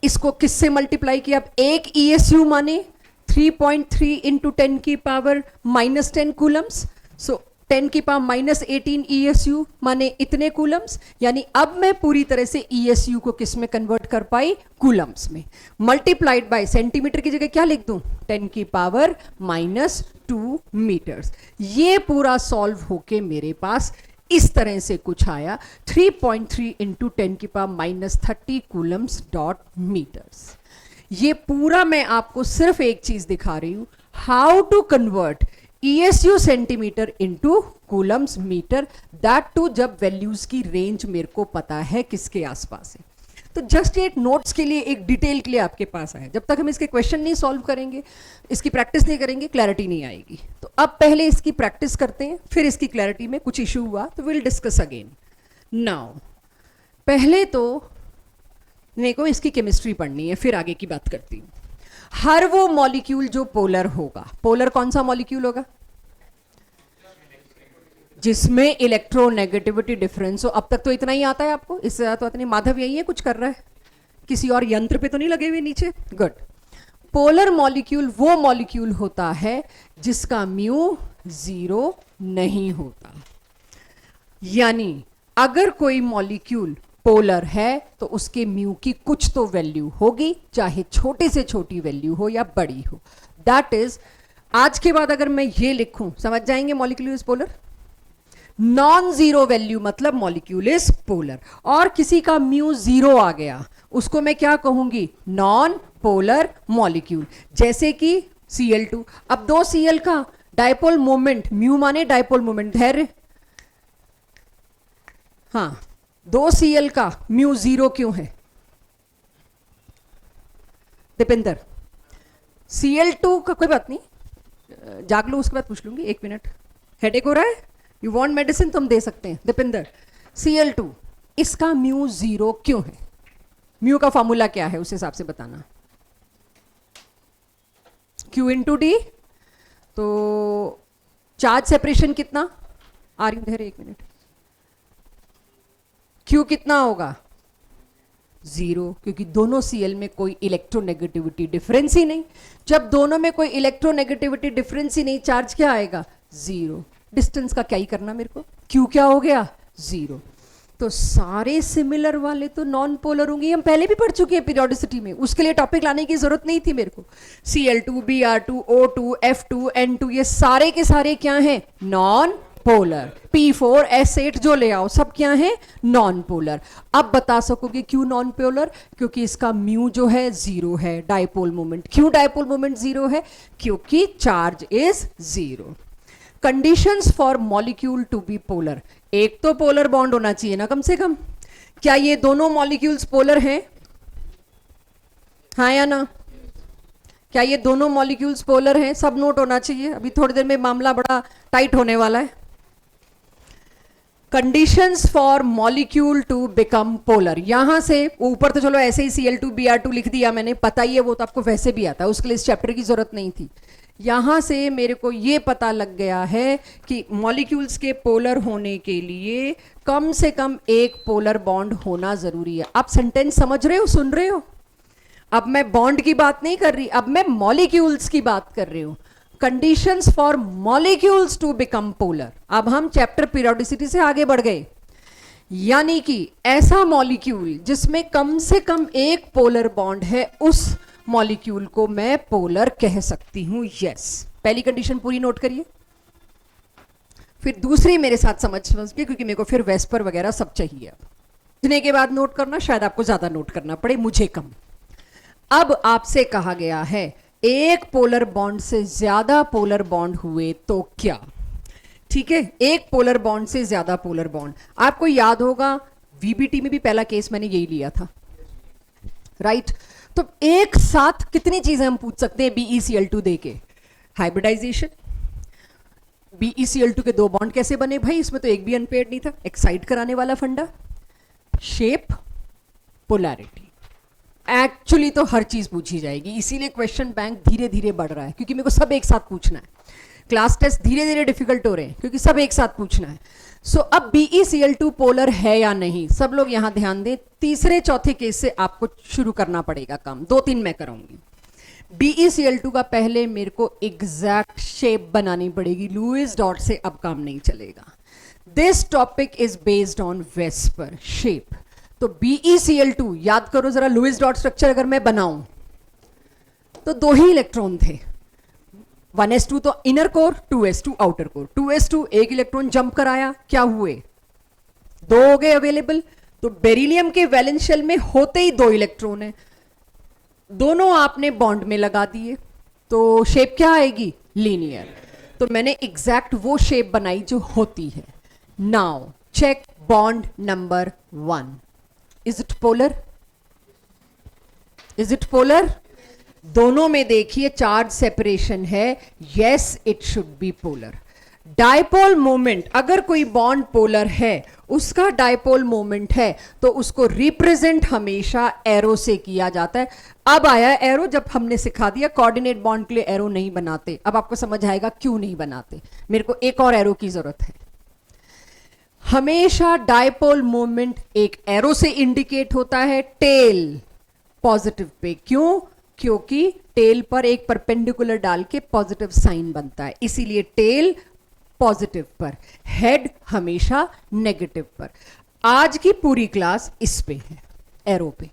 इसको किससे मल्टीप्लाई किया, अब एक ईएसयू माने 3.3 इंटू 10 की पावर -10 कूलम्स, सो 10 की पावर -18 ईएसयू माने इतने कूलम्स। यानी अब मैं पूरी तरह से ईएसयू को किस में कन्वर्ट कर पाई, कूलम्स में। मल्टीप्लाइड बाय सेंटीमीटर की जगह क्या लिख दूं, 10 की पावर -2 मीटर्स। ये पूरा सॉल्व होके मेरे पास इस तरह से कुछ आया, 3.3 इंटू 10 की पावर -30 कूलम्स डॉट मीटर्स। ये पूरा मैं आपको सिर्फ एक चीज दिखा रही हूं, how to convert ESU centimetre into coulombs metre, that too जब वैल्यूज की रेंज मेरे को पता है किसके आसपास है। तो जस्ट एक नोट्स के लिए, एक डिटेल के लिए आपके पास आया। जब तक हम इसके क्वेश्चन नहीं सॉल्व करेंगे, इसकी प्रैक्टिस नहीं करेंगे, क्लैरिटी नहीं आएगी। तो अब पहले इसकी प्रैक्टिस करते हैं, फिर इसकी क्लैरिटी में कुछ इशू हुआ तो विल डिस्कस अगेन। नाउ पहले तो मेरे को इसकी केमिस्ट्री पढ़नी है, फिर आगे की बात करती हूँ। हर वो मॉलिक्यूल जो पोलर होगा, पोलर कौन सा मॉलिक्यूल होगा, जिसमें इलेक्ट्रोनेगेटिविटी डिफरेंस हो। अब तक तो इतना ही आता है आपको, इससे ज्यादा तो इतनी। माधव यही है, कुछ कर रहा है, किसी और यंत्र पे तो नहीं लगे हुए नीचे, गुड। पोलर मॉलिक्यूल वो मॉलिक्यूल होता है जिसका म्यू 0 नहीं होता। यानी अगर कोई मॉलिक्यूल पोलर है तो उसके म्यू की कुछ तो वैल्यू होगी, चाहे छोटे से छोटी वैल्यू हो या बड़ी हो। दैट इज, आज के बाद अगर मैं ये लिखूं, समझ जाएंगे molecule is polar. Non zero value मतलब मॉलिक्यूल इज पोलर। और किसी का म्यू 0 आ गया, उसको मैं क्या कहूंगी, नॉन पोलर मॉलिक्यूल। जैसे कि Cl2। अब 2 Cl का डायपोल मोमेंट, म्यू माने डायपोल मोमेंट, धैर्य, हाँ, 2 Cl का म्यू 0 क्यों है दीपेंद्र? Cl2 का कोई बात नहीं, जाग लो, उसके बाद पूछ लूंगी, 1 मिनट। हेडेक हो रहा है, यू वांट मेडिसिन तो हम दे सकते हैं। दीपेंद्र, Cl2 इसका म्यू 0 क्यों है? म्यू का फॉर्मूला क्या है उस हिसाब से बताना। Q into D. तो चार्ज सेपरेशन कितना, आ रही हूं, 1 मिनट। Q कितना होगा, जीरो, क्योंकि दोनों Cl में कोई इलेक्ट्रोनेगेटिविटी डिफरेंस ही नहीं। जब दोनों में कोई इलेक्ट्रोनेगेटिविटी डिफरेंस ही नहीं, चार्ज क्या आएगा? जीरो। डिस्टेंस का क्या ही करना मेरे को, क्यू क्या हो गया? जीरो। तो सारे सिमिलर वाले तो नॉन पोलर होंगे, हम पहले भी पढ़ चुके हैं पीरियोडिसिटी में, उसके लिए टॉपिक लाने की जरूरत नहीं थी मेरे को। Cl2, Br2, O2, F2, N2 ये सारे के सारे क्या हैं? Non polar. P4, S8 जो ले आओ सब क्या है? Non polar. अब बता सकोगे क्यों नॉन पोलर? क्योंकि इसका म्यू जो है जीरो है, डायपोल मोमेंट। क्यों डायपोल मोमेंट जीरो है? क्योंकि charge is zero. Conditions for molecule to be polar, एक तो पोलर बॉन्ड होना चाहिए ना कम से कम। क्या ये दोनों मॉलिक्यूल्स पोलर हैं? हाँ या ना? क्या ये दोनों मॉलिक्यूल्स पोलर हैं? सब नोट होना चाहिए, अभी थोड़ी देर में मामला बड़ा टाइट होने वाला है। Conditions for molecule to become polar, यहां से ऊपर तो चलो ऐसे ही Cl2 Br2 लिख दिया मैंने, पता ही है वो तो आपको वैसे भी आता है, उसके लिए इस चैप्टर की जरूरत नहीं थी। यहां से मेरे को ये पता लग गया है कि मॉलिक्यूल्स के पोलर होने के लिए कम से कम एक पोलर बॉन्ड होना जरूरी है। आप सेंटेंस समझ रहे हो, सुन रहे हो? अब मैं बॉन्ड की बात नहीं कर रही, अब मैं मॉलिक्यूल्स की बात कर रही हूं। Conditions for molecules to become polar. अब हम चैप्टर पीरियोडिसिटी से आगे बढ़ गए, यानी कि ऐसा मॉलिक्यूल जिसमें कम से कम एक पोलर बॉन्ड है, उस मॉलिक्यूल को मैं पोलर कह सकती हूं। यस, पहली कंडीशन पूरी नोट करिए, फिर दूसरी मेरे साथ समझ के, क्योंकि मेरे को फिर वेस्पर वगैरह सब चाहिए। इतने के बाद नोट करना, शायद आपको ज्यादा नोट करना पड़े, मुझे कम। अब आपसे कहा गया है एक पोलर बॉन्ड से ज्यादा पोलर बॉन्ड हुए तो क्या? ठीक है, एक पोलर बॉन्ड से ज्यादा पोलर बॉन्ड, आपको याद होगा वीबीटी में भी पहला केस मैंने यही लिया था, राइट? तो एक साथ कितनी चीजें हम पूछ सकते हैं BeCl2 देके? हाइब्रिडाइजेशन, BeCl2 के दो बॉन्ड कैसे बने भाई, इसमें तो एक भी अनपेयर्ड नहीं था, एक्साइट कराने वाला फंडा, शेप, पोलैरिटी। एक्चुअली तो हर चीज पूछी जाएगी, इसीलिए क्वेश्चन बैंक धीरे धीरे बढ़ रहा है, क्योंकि मेरे को सब एक साथ पूछना है। क्लास टेस्ट धीरे धीरे डिफिकल्ट हो रहे हैं क्योंकि सब एक साथ पूछना है। सो अब BeCl2 पोलर है या नहीं, सब लोग यहां ध्यान दें। तीसरे चौथे केस से आपको शुरू करना पड़ेगा काम, 2-3 मैं कराऊंगी। BeCl2 का पहले मेरे को एग्जैक्ट शेप बनानी पड़ेगी, लुईस डॉट से अब काम नहीं चलेगा। This topic is based on VSEPR shape. तो BeCl2 याद करो जरा, लुईस डॉट स्ट्रक्चर अगर मैं बनाऊं तो दो ही इलेक्ट्रॉन थे, 1s2 तो inner core, 2s2 outer core. 2s2 एक इलेक्ट्रॉन जंप कराया, क्या हुए? दो हो गए अवेलेबल। तो बेरिलियम के वैलेंस शेल में होते ही दो इलेक्ट्रॉन है, दोनों आपने बॉन्ड में लगा दिए, तो शेप क्या आएगी? लीनियर। तो मैंने एग्जैक्ट वो शेप बनाई जो होती है। Now check bond number 1, is it polar? Is it polar? दोनों में देखिए चार्ज सेपरेशन है, yes it should be polar. Dipole moment, अगर कोई बॉन्ड पोलर है, उसका डायपोल मोमेंट है, तो उसको रिप्रेजेंट हमेशा एरो से किया जाता है। अब आया एरो, जब हमने सिखा दिया कोऑर्डिनेट बॉन्ड के लिए एरो नहीं बनाते, अब आपको समझ आएगा क्यों नहीं बनाते। मेरे को एक और एरो की जरूरत है। हमेशा डायपोल मोमेंट एक एरो से इंडिकेट होता है, टेल पॉजिटिव पे। क्यों? क्योंकि टेल पर एक परपेंडिकुलर डाल के पॉजिटिव साइन बनता है, इसीलिए टेल पॉजिटिव पर, हेड हमेशा नेगेटिव पर। आज की पूरी क्लास इस पे है, एरो पे।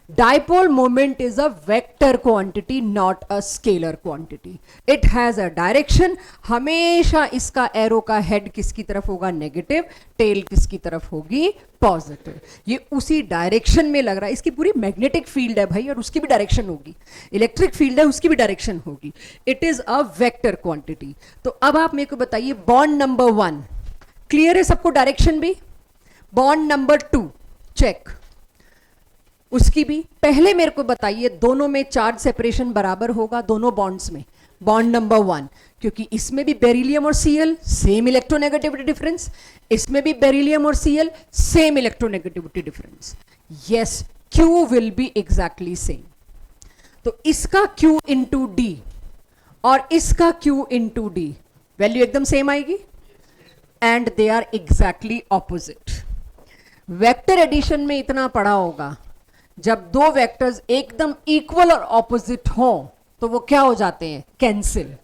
Dipole moment is a vector quantity, not a scalar quantity. It has a direction, हमेशा इसका एरो का हेड किसकी तरफ होगा? नेगेटिव, टेल किसकी तरफ होगी? पॉजिटिव। ये उसी डायरेक्शन में लग रहा है, इसकी पूरी मैग्नेटिक फील्ड है भाई, और उसकी भी डायरेक्शन होगी, इलेक्ट्रिक फील्ड है उसकी भी डायरेक्शन होगी। It is a vector quantity. तो अब आप मेरे को बताइए, बॉन्ड नंबर 1 क्लियर है सबको, डायरेक्शन भी। बॉन्ड नंबर 2 चेक, उसकी भी। पहले मेरे को बताइए, दोनों में चार्ज सेपरेशन बराबर होगा, दोनों बॉन्ड्स में। बॉन्ड नंबर 1, क्योंकि इसमें भी बेरिलियम और Cl सेम इलेक्ट्रोनेगेटिविटी डिफरेंस, इसमें भी बेरिलियम और Cl same electronegativity difference. Yes, Q will be exactly same. तो इसका Q इंटू डी और इसका Q इंटू डी वैल्यू एकदम सेम आएगी, and they are exactly opposite. Vector addition में इतना पढ़ा होगा जब दो वेक्टर्स एकदम इक्वल और ऑपोजिट हो तो वो क्या हो जाते हैं, कैंसिल।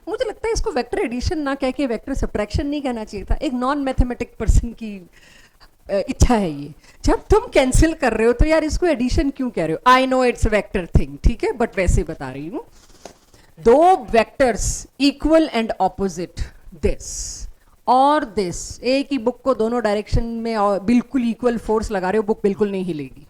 मुझे लगता है इसको वेक्टर एडिशन ना कह के वेक्टर सब्ट्रैक्शन नहीं कहना चाहिए था, एक नॉन मैथमेटिक पर्सन की इच्छा है ये। जब तुम कैंसिल कर रहे हो तो यार इसको एडिशन क्यों कह रहे हो। I know it's vector thing, ठीक है, बट वैसे बता रही हूं। दो vectors equal and opposite, this और दिस, एक ही बुक को दोनों डायरेक्शन में और बिल्कुल इक्वल फोर्स लगा रहे हो, बुक बिल्कुल नहीं हिलेगी,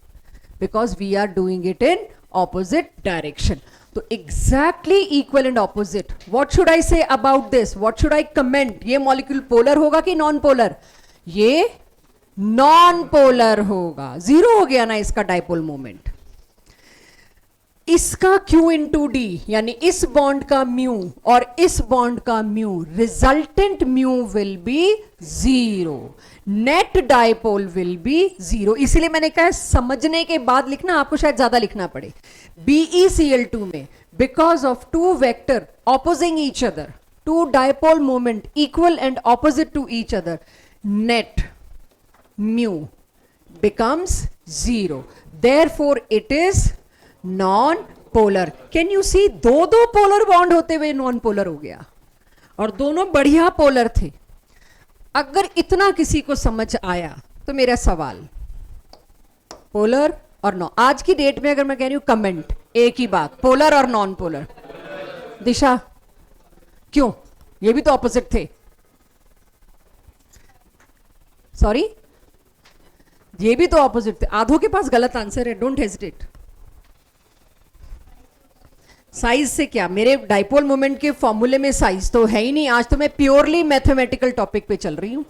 because we are doing it in opposite direction. तो exactly equal and opposite, what should I say about this, what should I comment, ये मॉलिक्यूल पोलर होगा कि नॉन पोलर, ये नॉन पोलर होगा, जीरो हो गया ना इसका डाइपोल मोमेंट। इसका Q इंटू डी यानी इस बॉन्ड का म्यू और इस बॉन्ड का mu, resultant mu will be zero, net dipole will be zero. इसीलिए मैंने कहा समझने के बाद लिखना, आपको शायद ज्यादा लिखना पड़े। BeCl2 में because of two vector opposing each other, two dipole moment equal and opposite to each other, net mu becomes zero, therefore it is non polar। can you see, दो दो पोलर बॉन्ड होते हुए non polar हो गया और दोनों बढ़िया polar थे। अगर इतना किसी को समझ आया तो मेरा सवाल, पोलर और नॉन, आज की डेट में अगर मैं कह रही हूं कमेंट, एक ही बात, पोलर और नॉन पोलर। दिशा क्यों, ये भी तो ऑपोजिट थे, सॉरी ये भी तो ऑपोजिट थे। आधों के पास गलत आंसर है, डोंट हेजिटेट। साइज से क्या, मेरे डाइपोल मोमेंट के फॉर्मूले में साइज तो है ही नहीं, आज तो मैं प्योरली मैथमेटिकल टॉपिक पे चल रही हूं।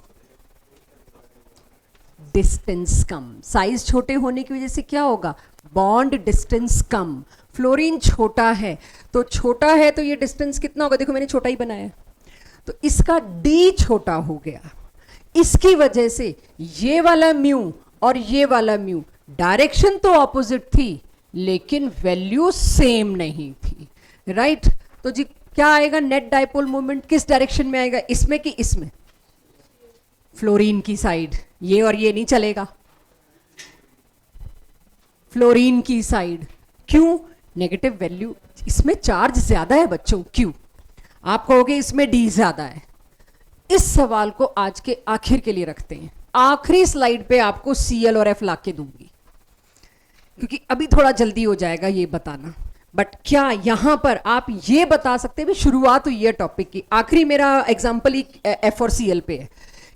डिस्टेंस कम, साइज छोटे होने की वजह से क्या होगा, बॉन्ड डिस्टेंस कम। फ्लोरीन छोटा है तो छोटा है तो ये डिस्टेंस कितना होगा, देखो मैंने छोटा ही बनाया है, तो इसका डी छोटा हो गया। इसकी वजह से ये वाला म्यू और ये वाला म्यू, डायरेक्शन तो ऑपोजिट थी लेकिन वैल्यू सेम नहीं थी, राइट। तो जी क्या आएगा, नेट डाइपोल मोमेंट किस डायरेक्शन में आएगा, इसमें कि इसमें, फ्लोरीन की साइड। ये और ये नहीं चलेगा, फ्लोरीन की साइड। क्यों, नेगेटिव वैल्यू, इसमें चार्ज ज्यादा है बच्चों, क्यों, आप कहोगे इसमें डी ज्यादा है। इस सवाल को आज के आखिर के लिए रखते हैं, आखिरी स्लाइड पे आपको Cl और F लाके दूंगी, क्योंकि अभी थोड़ा जल्दी हो जाएगा ये बताना। बट क्या यहां पर आप ये बता सकते हैं, शुरुआत हुई है टॉपिक की, आखिरी मेरा एग्जांपल ही F और Cl पे है,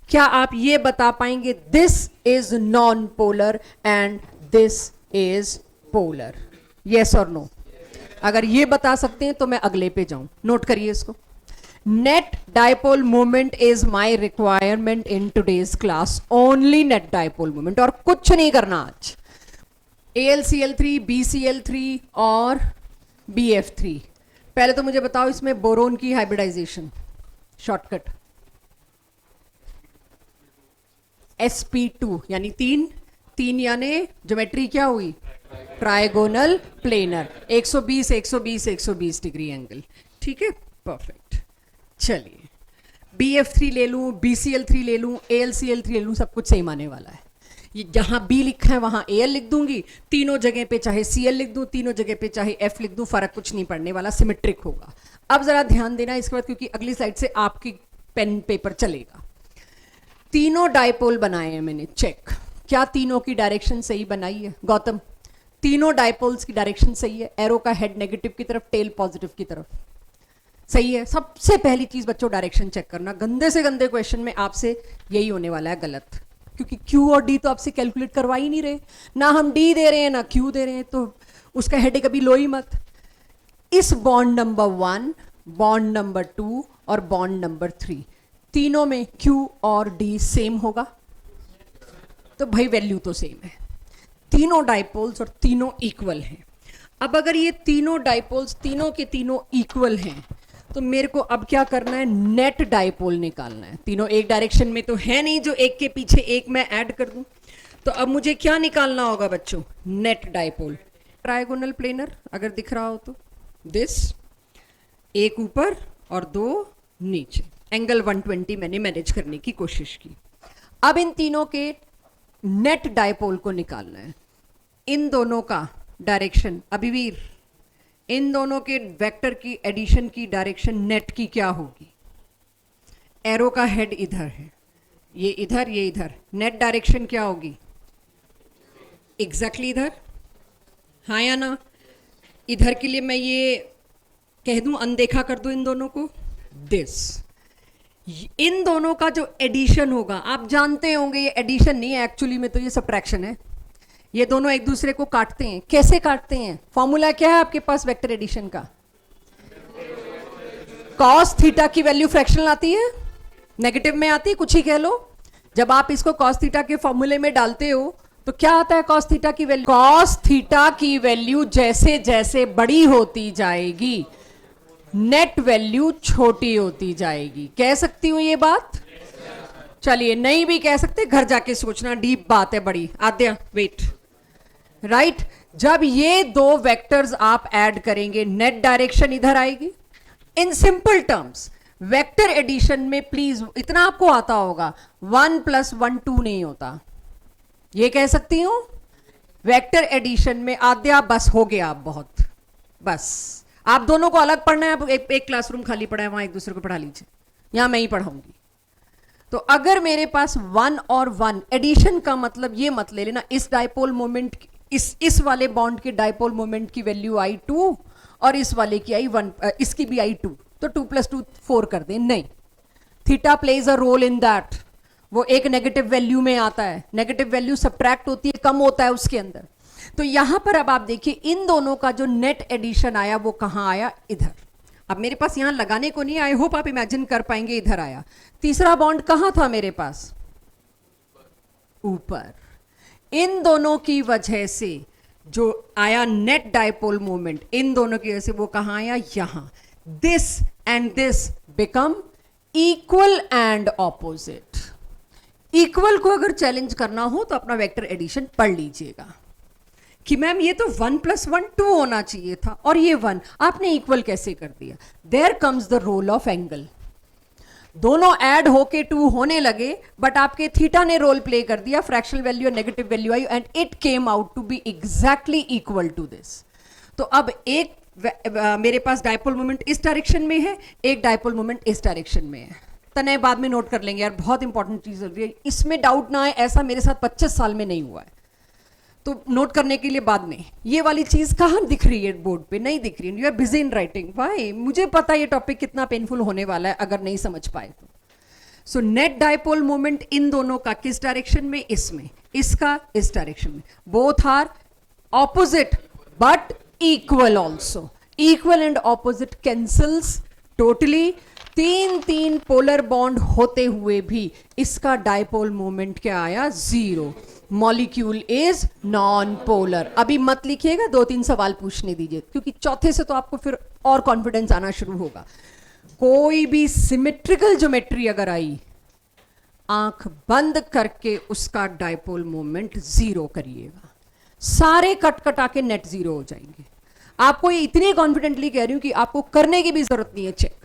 क्या आप ये बता पाएंगे this is non polar and this is polar, yes और नो। अगर ये बता सकते हैं तो मैं अगले पे जाऊं, नोट करिए इसको। Net dipole moment is my requirement in today's class, only net dipole moment, और कुछ नहीं करना आज। AlCl3, BCl3 और BF3। पहले तो मुझे बताओ इसमें बोरोन की हाइब्रिडाइजेशन, शॉर्टकट sp2 यानी तीन यानी ज्योमेट्री क्या हुई, ट्राइगोनल प्लेनर, 120 120 120 डिग्री एंगल, ठीक है, परफेक्ट। चलिए BF3 ले लूं, BCl3 ले लूं, AlCl3 ले लूं, सब कुछ सेम आने वाला है। ये जहां B लिखा है वहां Al लिख दूंगी, तीनों जगह पे चाहे Cl लिख दूं, तीनों जगह पे चाहे F लिख दूं, फर्क कुछ नहीं पड़ने वाला, सिमेट्रिक होगा। अब जरा ध्यान देना इसके बाद, क्योंकि अगली स्लाइड से आपकी पेन पेपर चलेगा। तीनों डाइपोल बनाए हैं मैंने, चेक, क्या तीनों की डायरेक्शन सही बनाई है गौतम, तीनों डाइपोल्स की डायरेक्शन सही है, एरो का हेड नेगेटिव की तरफ, टेल पॉजिटिव की तरफ, सही है। सबसे पहली चीज बच्चों डायरेक्शन चेक करना, गंदे से गंदे क्वेश्चन में आपसे यही होने वाला है गलत, क्योंकि Q और D तो आपसे कैलकुलेट करवा ही नहीं रहे, ना हम D दे रहे हैं ना Q दे रहे हैं, तो उसका हेड कभी लो ही मत। इस बॉन्ड नंबर 1, बॉन्ड नंबर 2 और बॉन्ड नंबर 3, तीनों में Q और D सेम होगा, तो भाई वैल्यू तो सेम है, तीनों डाइपोल्स और तीनों इक्वल हैं। अब अगर ये तीनों डाइपोल्स तीनों के तीनों इक्वल हैं तो मेरे को अब क्या करना है, नेट डाइपोल निकालना है। तीनों एक डायरेक्शन में तो है नहीं जो एक के पीछे एक मैं ऐड कर दूं, तो अब मुझे क्या निकालना होगा बच्चों, नेट डाइपोल। ट्राइगोनल प्लेनर अगर दिख रहा हो तो दिस, एक ऊपर और दो नीचे, एंगल 120 मैंने मैनेज करने की कोशिश की। अब इन तीनों के नेट डाइपोल को निकालना है। इन दोनों का डायरेक्शन, अभिवीर, इन दोनों के वेक्टर की एडिशन की डायरेक्शन नेट की क्या होगी? एरो का हेड इधर है, ये इधर, ये इधर, नेट डायरेक्शन क्या होगी? एग्जैक्टली इधर, हाँ या ना? इधर के लिए मैं ये कह दूं, अनदेखा कर दूं इन दोनों को, दिस, इन दोनों का जो एडिशन होगा, आप जानते होंगे ये एडिशन नहीं है एक्चुअली में, तो ये सब्ट्रैक्शन है। ये दोनों एक दूसरे को काटते हैं। कैसे काटते हैं? फॉर्मूला क्या है आपके पास वेक्टर एडिशन का? कॉस थीटा की वैल्यू फ्रैक्शनल आती है, नेगेटिव में आती है, कुछ ही कह लो। जब आप इसको कॉस थीटा के फॉर्मूले में डालते हो तो क्या आता है कॉस थीटा की वैल्यू? कॉस थीटा की वैल्यू जैसे जैसे बड़ी होती जाएगी नेट वैल्यू छोटी होती जाएगी। कह सकती हूं ये बात? चलिए, नहीं भी कह सकते, घर जाके सोचना, डीप बात है बड़ी। आद्या वेट, राइट। जब ये दो वेक्टर्स आप ऐड करेंगे नेट डायरेक्शन इधर आएगी। In simple terms vector addition में प्लीज इतना आपको आता होगा, 1 + 1 2 नहीं होता। ये कह सकती हूं वेक्टर एडिशन में। आद्या बस हो गया, आप बहुत, बस आप दोनों को अलग पढ़ना है। आप एक क्लासरूम खाली पड़ा है, वहां एक दूसरे को पढ़ा लीजिए, यहां मैं ही पढ़ाऊंगी। तो अगर मेरे पास 1 और 1 एडिशन का मतलब ये मत ले लेना इस डायपोल मोमेंट, इस वाले बॉन्ड के डायपोल मोमेंट की वैल्यू आई 2 और इस वाले की आई 1, इसकी भी आई 2, तो 2 + 2 4 कर दें। नहीं, theta plays a role in that. वो एक नेगेटिव वैल्यू में आता है, नेगेटिव वैल्यू सब्ट्रैक्ट होती है, कम होता है उसके अंदर। तो यहां पर अब आप देखिए इन दोनों का जो नेट एडिशन आया वो कहां आया? इधर। अब मेरे पास यहां लगाने को नहीं, आई होप आप इमेजिन कर पाएंगे, इधर आया। तीसरा बॉन्ड कहां था मेरे पास? ऊपर। इन दोनों की वजह से जो आया नेट डायपोल मोमेंट, इन दोनों की वजह से वो कहां आया? यहां। This and this become equal and opposite. Equal को अगर चैलेंज करना हो तो अपना वेक्टर एडिशन पढ़ लीजिएगा कि मैम ये तो 1 + 1 2 होना चाहिए था और ये 1, आपने इक्वल कैसे कर दिया? There comes the role of angle. दोनों ऐड होके 2 होने लगे, बट आपके थीटा ने रोल प्ले कर दिया, फ्रैक्शनल वैल्यू और नेगेटिव वैल्यू आई, and it came out to be exactly equal to this. तो अब एक मेरे पास डायपोल मोमेंट इस डायरेक्शन में है, एक डायपोल मोमेंट इस डायरेक्शन में है। तने बाद में नोट कर लेंगे यार, बहुत इंपॉर्टेंट चीज है, इसमें डाउट ना आए, ऐसा मेरे साथ 25 साल में नहीं हुआ है, तो नोट करने के लिए बाद में। ये वाली चीज कहाँ दिख रही है बोर्ड पे? नहीं दिख रही है। You are busy in writing. Why? मुझे पता ये टॉपिक कितना पेनफुल होने वाला है अगर नहीं समझ पाए तो। So net dipole moment in दोनों का किस डायरेक्शन में? इसमें, इसका इस डायरेक्शन में। Both are opposite but equal also. Equal and opposite cancels totally. 3 polar bond होते हुए भी इसका डायपोल मोमेंट क्या आया? 0। Molecule is non polar. अभी मत लिखिएगा, 2-3 सवाल पूछने दीजिए, क्योंकि चौथे से तो आपको फिर और कॉन्फिडेंस आना शुरू होगा। कोई भी सिमेट्रिकल ज्योमेट्री अगर आई, आंख बंद करके उसका डायपोल मोमेंट 0 करिएगा, सारे कट कटा के नेट 0 हो जाएंगे। आपको ये इतनी कॉन्फिडेंटली कह रही हूं कि आपको करने की भी जरूरत नहीं है चेक,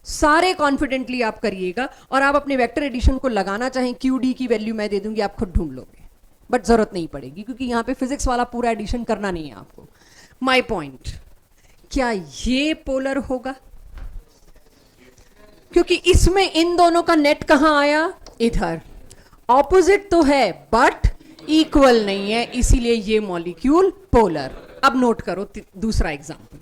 सारे कॉन्फिडेंटली आप करिएगा। और आप अपने वेक्टर एडिशन को लगाना चाहें, QD की वैल्यू मैं दे दूंगी, आप खुद ढूंढ लोगे, बट जरूरत नहीं पड़ेगी, क्योंकि यहां पे फिजिक्स वाला पूरा एडिशन करना नहीं है आपको। माय पॉइंट, क्या ये पोलर होगा? क्योंकि इसमें इन दोनों का नेट कहां आया? इधर। ऑपोजिट तो है बट इक्वल नहीं है, इसीलिए ये मॉलिक्यूल पोलर। अब नोट करो दूसरा एग्जांपल।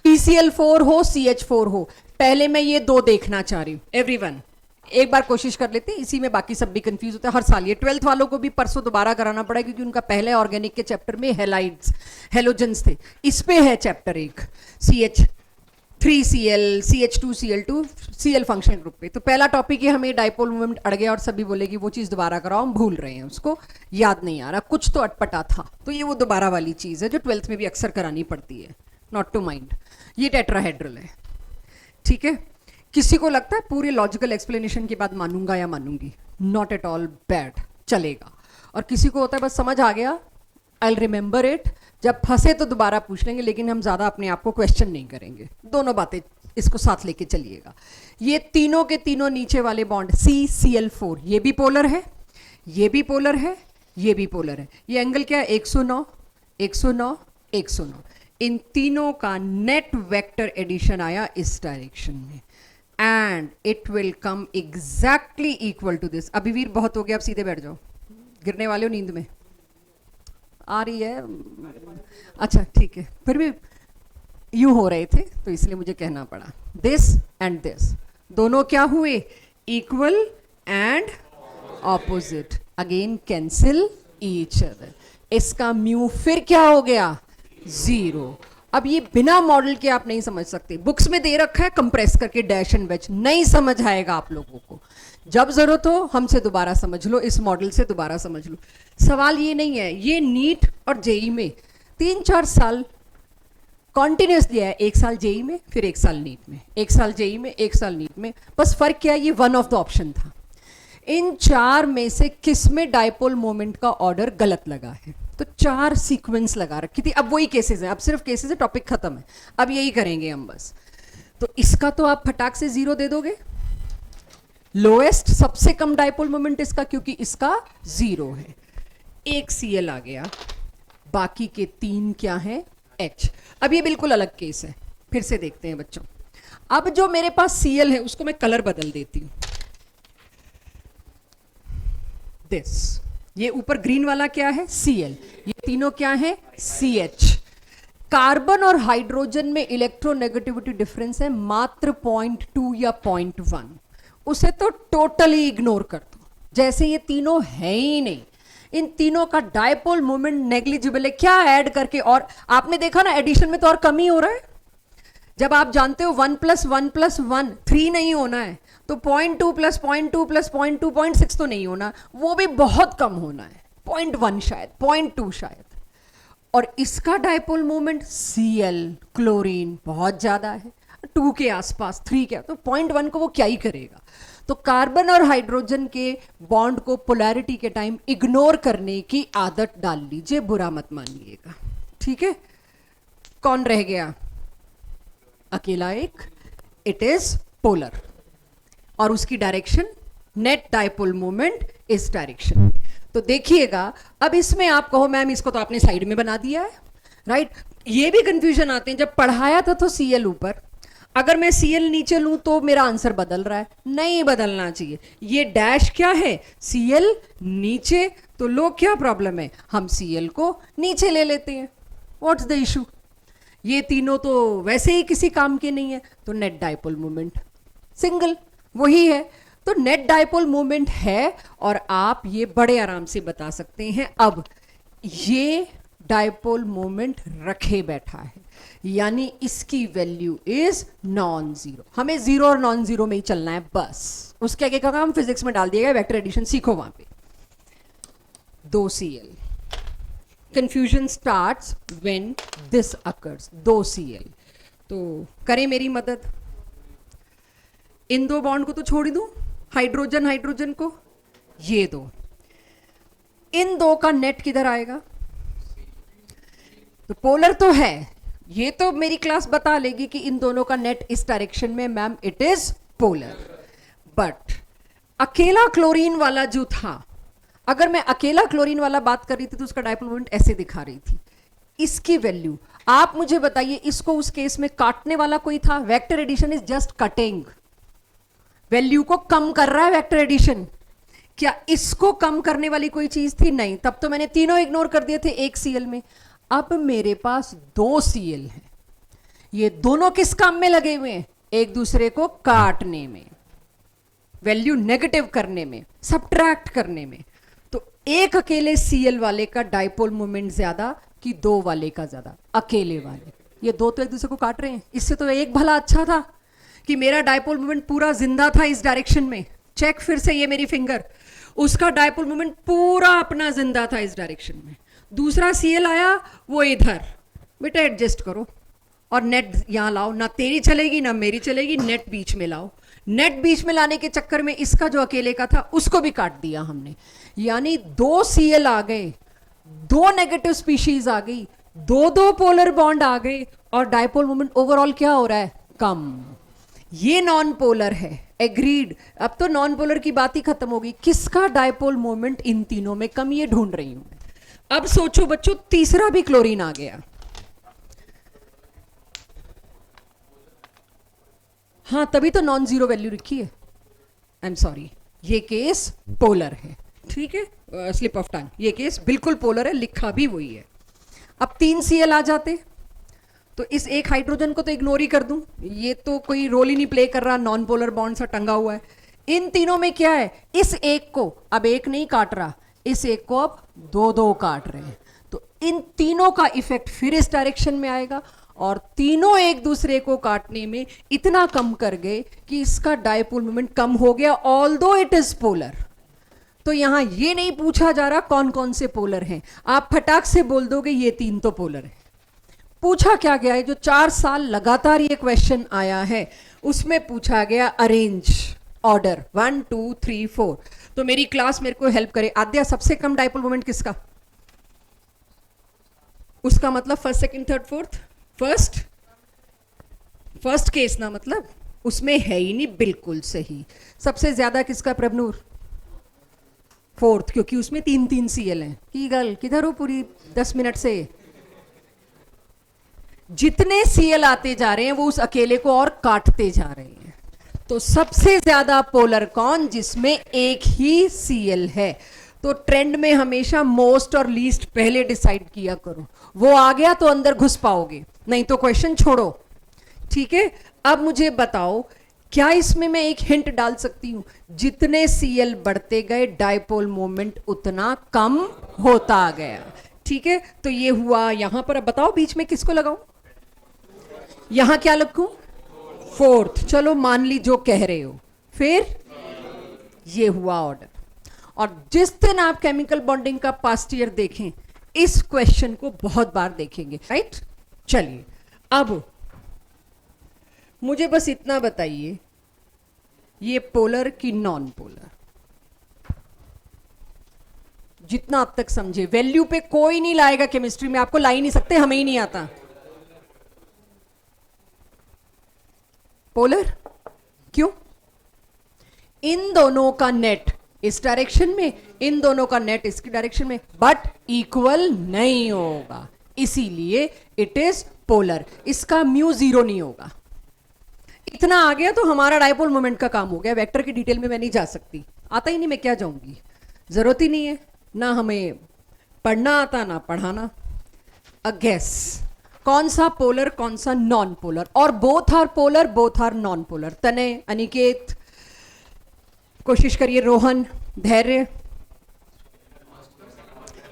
PCl4 हो, CH4 हो। पहले मैं ये 2 देखना चाह रही हूं। एवरीवन एक बार कोशिश कर लेते हैं, इसी में बाकी सब भी कंफ्यूज होते हैं हर साल। ये 12th वालों को भी परसों दोबारा कराना पड़ा, क्योंकि उनका पहले ऑर्गेनिक के चैप्टर में हेलाइड्स, हेलोजेंस थे। इस पे है chapter 1 CH3Cl, CH2Cl2, Cl functional group पे। तो पहला टॉपिक है हमें डायपोल मोमेंट अड़ गया, और सभी बोलेगी वो चीज दोबारा कराओ, हम भूल रहे हैं, उसको याद नहीं आ रहा, कुछ तो अटपटा था। तो ये वो दोबारा वाली चीज है जो 12th में भी अक्सर करानी पड़ती है, नॉट टू माइंड। ये टेट्राहेड्रल है, ठीक है। किसी को लगता है पूरे लॉजिकल एक्सप्लेनेशन के बाद मानूंगा या मानूंगी? नॉट एट ऑल बैड, चलेगा। और किसी को होता है बस समझ आ गया, आई रिमेंबर इट, जब फंसे तो दोबारा पूछ लेंगे, लेकिन हम ज्यादा अपने आप को क्वेश्चन नहीं करेंगे। दोनों बातें इसको साथ लेके चलिएगा। ये तीनों के तीनों नीचे वाले बॉन्ड CCl4, ये भी पोलर है, ये भी पोलर है, ये भी पोलर है। ये एंगल क्या है? 109। 109, 109, इन तीनों का नेट वेक्टर एडिशन आया इस डायरेक्शन में, and it will come exactly equal to this. अभी वीर बहुत हो गया, आप सीधे बैठ जाओ, गिरने वाले हो नींद में। आ रही है? अच्छा ठीक है, फिर भी यूं हो रहे थे तो इसलिए मुझे कहना पड़ा। दिस एंड दिस दोनों क्या हुए? Equal and opposite, again cancel each other. इसका म्यू फिर क्या हो गया? 0। अब ये बिना मॉडल के आप नहीं समझ सकते, बुक्स में दे रखा है कंप्रेस करके डैश एंड वेज, नहीं समझ आएगा आप लोगों को। जब जरूरत हो हमसे दोबारा समझ लो, इस मॉडल से दोबारा समझ लो। सवाल ये नहीं है, ये नीट और जेई में 3-4 साल कॉन्टिन्यूस दिया है, 1 साल जेई में, फिर 1 साल नीट में, 1 साल जेई में, 1 साल नीट में। बस फर्क क्या है, ये वन ऑफ द ऑप्शन था। इन 4 में से किस में डायपोल मोमेंट का ऑर्डर गलत लगा है? तो 4 सीक्वेंस लगा रखी थी। अब वही केसेस हैं, अब सिर्फ केसेस है, टॉपिक खत्म है, अब यही करेंगे हम बस। तो इसका तो आप फटाक से 0 दे दोगे, लोएस्ट सबसे कम डायपोल मोमेंट इसका, क्योंकि इसका 0 है। एक सीएल आ गया, बाकी के 3 क्या है? एच। अब ये बिल्कुल अलग केस है, फिर से देखते हैं बच्चों। अब जो मेरे पास सीएल है उसको मैं कलर बदल देती हूं। दिस, ये ऊपर ग्रीन वाला क्या है? सीएल, ये तीनों क्या है? सीएच। कार्बन और हाइड्रोजन में इलेक्ट्रोनेगेटिविटी डिफरेंस है मात्र 0.2 या 0.1, उसे तो टोटली इग्नोर कर दो, जैसे ये तीनों है ही नहीं। इन तीनों का डायपोल मोमेंट नेग्लिजिबल है, क्या ऐड करके। और आपने देखा ना एडिशन में तो और कम ही हो रहा है। जब आप जानते हो 1 + 1 + 1 3 नहीं होना है, तो 0.2 + 0.2 + 0.2 0.6 तो नहीं होना, वो भी बहुत कम होना है, 0.1 शायद, 0.2 शायद। और इसका डायपोल मोमेंट Cl क्लोरीन बहुत ज्यादा है, 2 के आसपास, 3 के, तो 0.1 को वो क्या ही करेगा। तो कार्बन और हाइड्रोजन के बॉन्ड को पोलैरिटी के टाइम इग्नोर करने की आदत डाल लीजिए, बुरा मत मानिएगा, ठीक है। कौन रह गया? अकेला एक, इट इज पोलर, और उसकी डायरेक्शन नेट डायपोल मोमेंट इस डायरेक्शन में। तो देखिएगा, अब इसमें आप कहो मैम इसको तो आपने साइड में बना दिया है, राइट। ये भी कंफ्यूजन आते हैं, जब पढ़ाया था तो Cl ऊपर, अगर मैं Cl नीचे लूं तो मेरा आंसर बदल रहा है, नहीं बदलना चाहिए। ये डैश क्या है? Cl नीचे, तो लोग क्या प्रॉब्लम है, हम Cl को नीचे ले लेते हैं, व्हाट्स द इशू। ये तीनों तो वैसे ही किसी काम के नहीं है, तो नेट डायपोल मोमेंट सिंगल वही है। तो नेट डायपोल मोमेंट है, और आप ये बड़े आराम से बता सकते हैं। अब ये डायपोल मोमेंट रखे बैठा है, यानी इसकी वैल्यू इज नॉन जीरो। हमें 0 और नॉन जीरो में ही चलना है बस, उसके आगे का काम फिजिक्स में डाल दिया गया, वेक्टर एडिशन सीखो वहां पे। 2 Cl, confusion starts when this occurs, 2 Cl। तो करें मेरी मदद, इन 2 बॉन्ड को तो छोड़ ही दूं, हाइड्रोजन हाइड्रोजन को, ये 2, इन 2 का नेट किधर आएगा? तो पोलर तो है, ये तो मेरी क्लास बता लेगी कि इन दोनों का नेट इस डायरेक्शन में, ma'am it is polar. But अकेला क्लोरीन वाला जो था, अगर मैं अकेला क्लोरीन वाला बात कर रही थी तो उसका डायपोल मोमेंट ऐसे दिखा रही थी। इसकी वैल्यू आप मुझे बताइए, इसको उस केस में काटने वाला कोई था? Vector addition is just cutting, value को कम कर रहा है वेक्टर एडिशन। क्या इसको कम करने वाली कोई चीज थी? नहीं, तब तो मैंने तीनों इग्नोर कर दिए थे एक Cl में। अब मेरे पास 2 Cl है, ये दोनों किस काम में लगे हुए हैं? एक दूसरे को काटने में, वैल्यू नेगेटिव करने में, सब्ट्रैक्ट करने में। तो एक अकेले Cl वाले का डायपोल मोमेंट ज्यादा कि 2 वाले का ज्यादा? अकेले वाले। ये 2 तो एक दूसरे को काट रहे हैं, इससे तो एक भला अच्छा था कि मेरा डायपोल मोमेंट पूरा जिंदा था इस डायरेक्शन में। चेक फिर से, ये मेरी फिंगर, उसका डायपोल मोमेंट पूरा अपना जिंदा था इस डायरेक्शन में। दूसरा Cl आया, वो इधर, बेटा एडजस्ट करो और नेट यहां लाओ, ना तेरी चलेगी ना मेरी चलेगी, नेट बीच में लाओ। नेट बीच में लाने के चक्कर में इसका जो अकेले का था उसको भी काट दिया हमने, यानी 2 Cl आ गए, 2 नेगेटिव स्पीशीज आ गई, 2 पोलर बॉन्ड आ गए, और डायपोल मोमेंट ओवरऑल क्या हो रहा है? कम। ये नॉन पोलर है, एग्रीड। अब तो नॉन पोलर की बात ही खत्म होगी, किसका डायपोल मोमेंट इन तीनों में कम, ये ढूंढ रही हूं मैं। अब सोचो बच्चों, तीसरा भी क्लोरीन आ गया। हाँ, तभी तो नॉन जीरो वैल्यू लिखी है। आई एम सॉरी, ये केस पोलर है, ठीक है, स्लिप ऑफ टंग, ये केस बिल्कुल पोलर है, लिखा भी वही है। अब 3 Cl आ जाते तो इस एक हाइड्रोजन को तो इग्नोर ही कर दूं, ये तो कोई रोल ही नहीं प्ले कर रहा, नॉन पोलर बॉन्ड सा टंगा हुआ है। इन तीनों में क्या है, इस एक को अब एक नहीं काट रहा, इस एक को अब 2-2 काट रहे हैं, तो इन तीनों का इफेक्ट फिर इस डायरेक्शन में आएगा और तीनों एक दूसरे को काटने में इतना कम कर गए कि इसका डायपोल मोमेंट कम हो गया, ऑल्दो इट इज पोलर। तो यहां ये नहीं पूछा जा रहा कौन कौन से पोलर हैं, आप फटाक से बोल दोगे ये 3 तो पोलर है। पूछा क्या गया है, जो 4 साल लगातार ये क्वेश्चन आया है उसमें पूछा गया अरेंज ऑर्डर 1 2 3 4। तो मेरी क्लास मेरे को हेल्प करे, आद्या सबसे कम डायपोल मोमेंट किसका? उसका मतलब first second third fourth, first case ना, मतलब उसमें है ही नहीं, बिल्कुल सही। सबसे ज्यादा किसका प्रभनूर? फोर्थ, क्योंकि उसमें 3-3 Cl हैं। की गल किधर हो पूरी 10 मिनट से? जितने Cl आते जा रहे हैं वो उस अकेले को और काटते जा रहे हैं। तो सबसे ज्यादा पोलर कौन? जिसमें एक ही Cl है। तो ट्रेंड में हमेशा मोस्ट और लीस्ट पहले डिसाइड किया करो, वो आ गया तो अंदर घुस पाओगे, नहीं तो क्वेश्चन छोड़ो, ठीक है। अब मुझे बताओ, क्या इसमें मैं एक हिंट डाल सकती हूं? जितने Cl बढ़ते गए डायपोल मोमेंट उतना कम होता गया, ठीक है। तो ये हुआ यहां पर। अब बताओ बीच में किसको लगाऊं? यहां क्या लिखूं? फोर्थ, चलो मान ली जो कह रहे हो। फिर ये हुआ ऑर्डर। और जिस दिन आप केमिकल बॉन्डिंग का पास्ट ईयर देखें, इस क्वेश्चन को बहुत बार देखेंगे, राइट। चलिए अब मुझे बस इतना बताइए, ये पोलर की नॉन पोलर? जितना अब तक समझे, वैल्यू पे कोई नहीं लाएगा केमिस्ट्री में, आपको ला ही नहीं सकते, हमें ही नहीं आता। पोलर क्यों? इन दोनों का नेट इस डायरेक्शन में, इन दोनों का नेट इसकी डायरेक्शन में, बट इक्वल नहीं होगा, इसीलिए इट इज पोलर। इसका म्यू 0 नहीं होगा। इतना आ गया तो हमारा डायपोल मोमेंट का काम हो गया। वेक्टर की डिटेल में मैं नहीं जा सकती, आता ही नहीं, मैं क्या जाऊंगी, जरूरत ही नहीं है, ना हमें पढ़ना आता ना पढ़ाना। अगेस कौन सा पोलर कौन सा नॉन पोलर? और both are polar, both are non polar. तने, अनिकेत, कोशिश करिए, रोहन, धैर्य।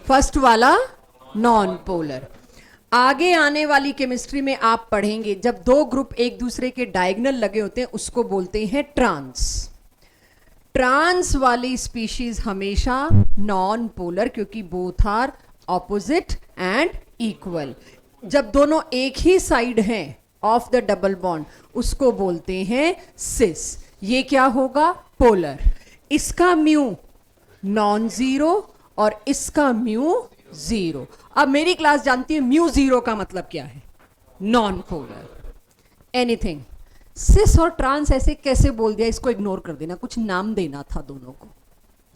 फर्स्ट वाला नॉन पोलर। आगे आने वाली केमिस्ट्री में आप पढ़ेंगे, जब दो ग्रुप एक दूसरे के डायगोनल लगे होते हैं उसको बोलते हैं ट्रांस। ट्रांस वाली स्पीशीज हमेशा नॉन पोलर, क्योंकि both are opposite and equal. जब दोनों एक ही साइड हैं ऑफ द डबल बॉन्ड उसको बोलते हैं सिस। ये क्या होगा? पोलर। इसका म्यू नॉन जीरो और इसका म्यू 0। अब मेरी क्लास जानती है म्यू 0 का मतलब क्या है? Non polar. एनीथिंग। सिस और ट्रांस ऐसे कैसे बोल दिया, इसको इग्नोर कर देना, कुछ नाम देना था दोनों को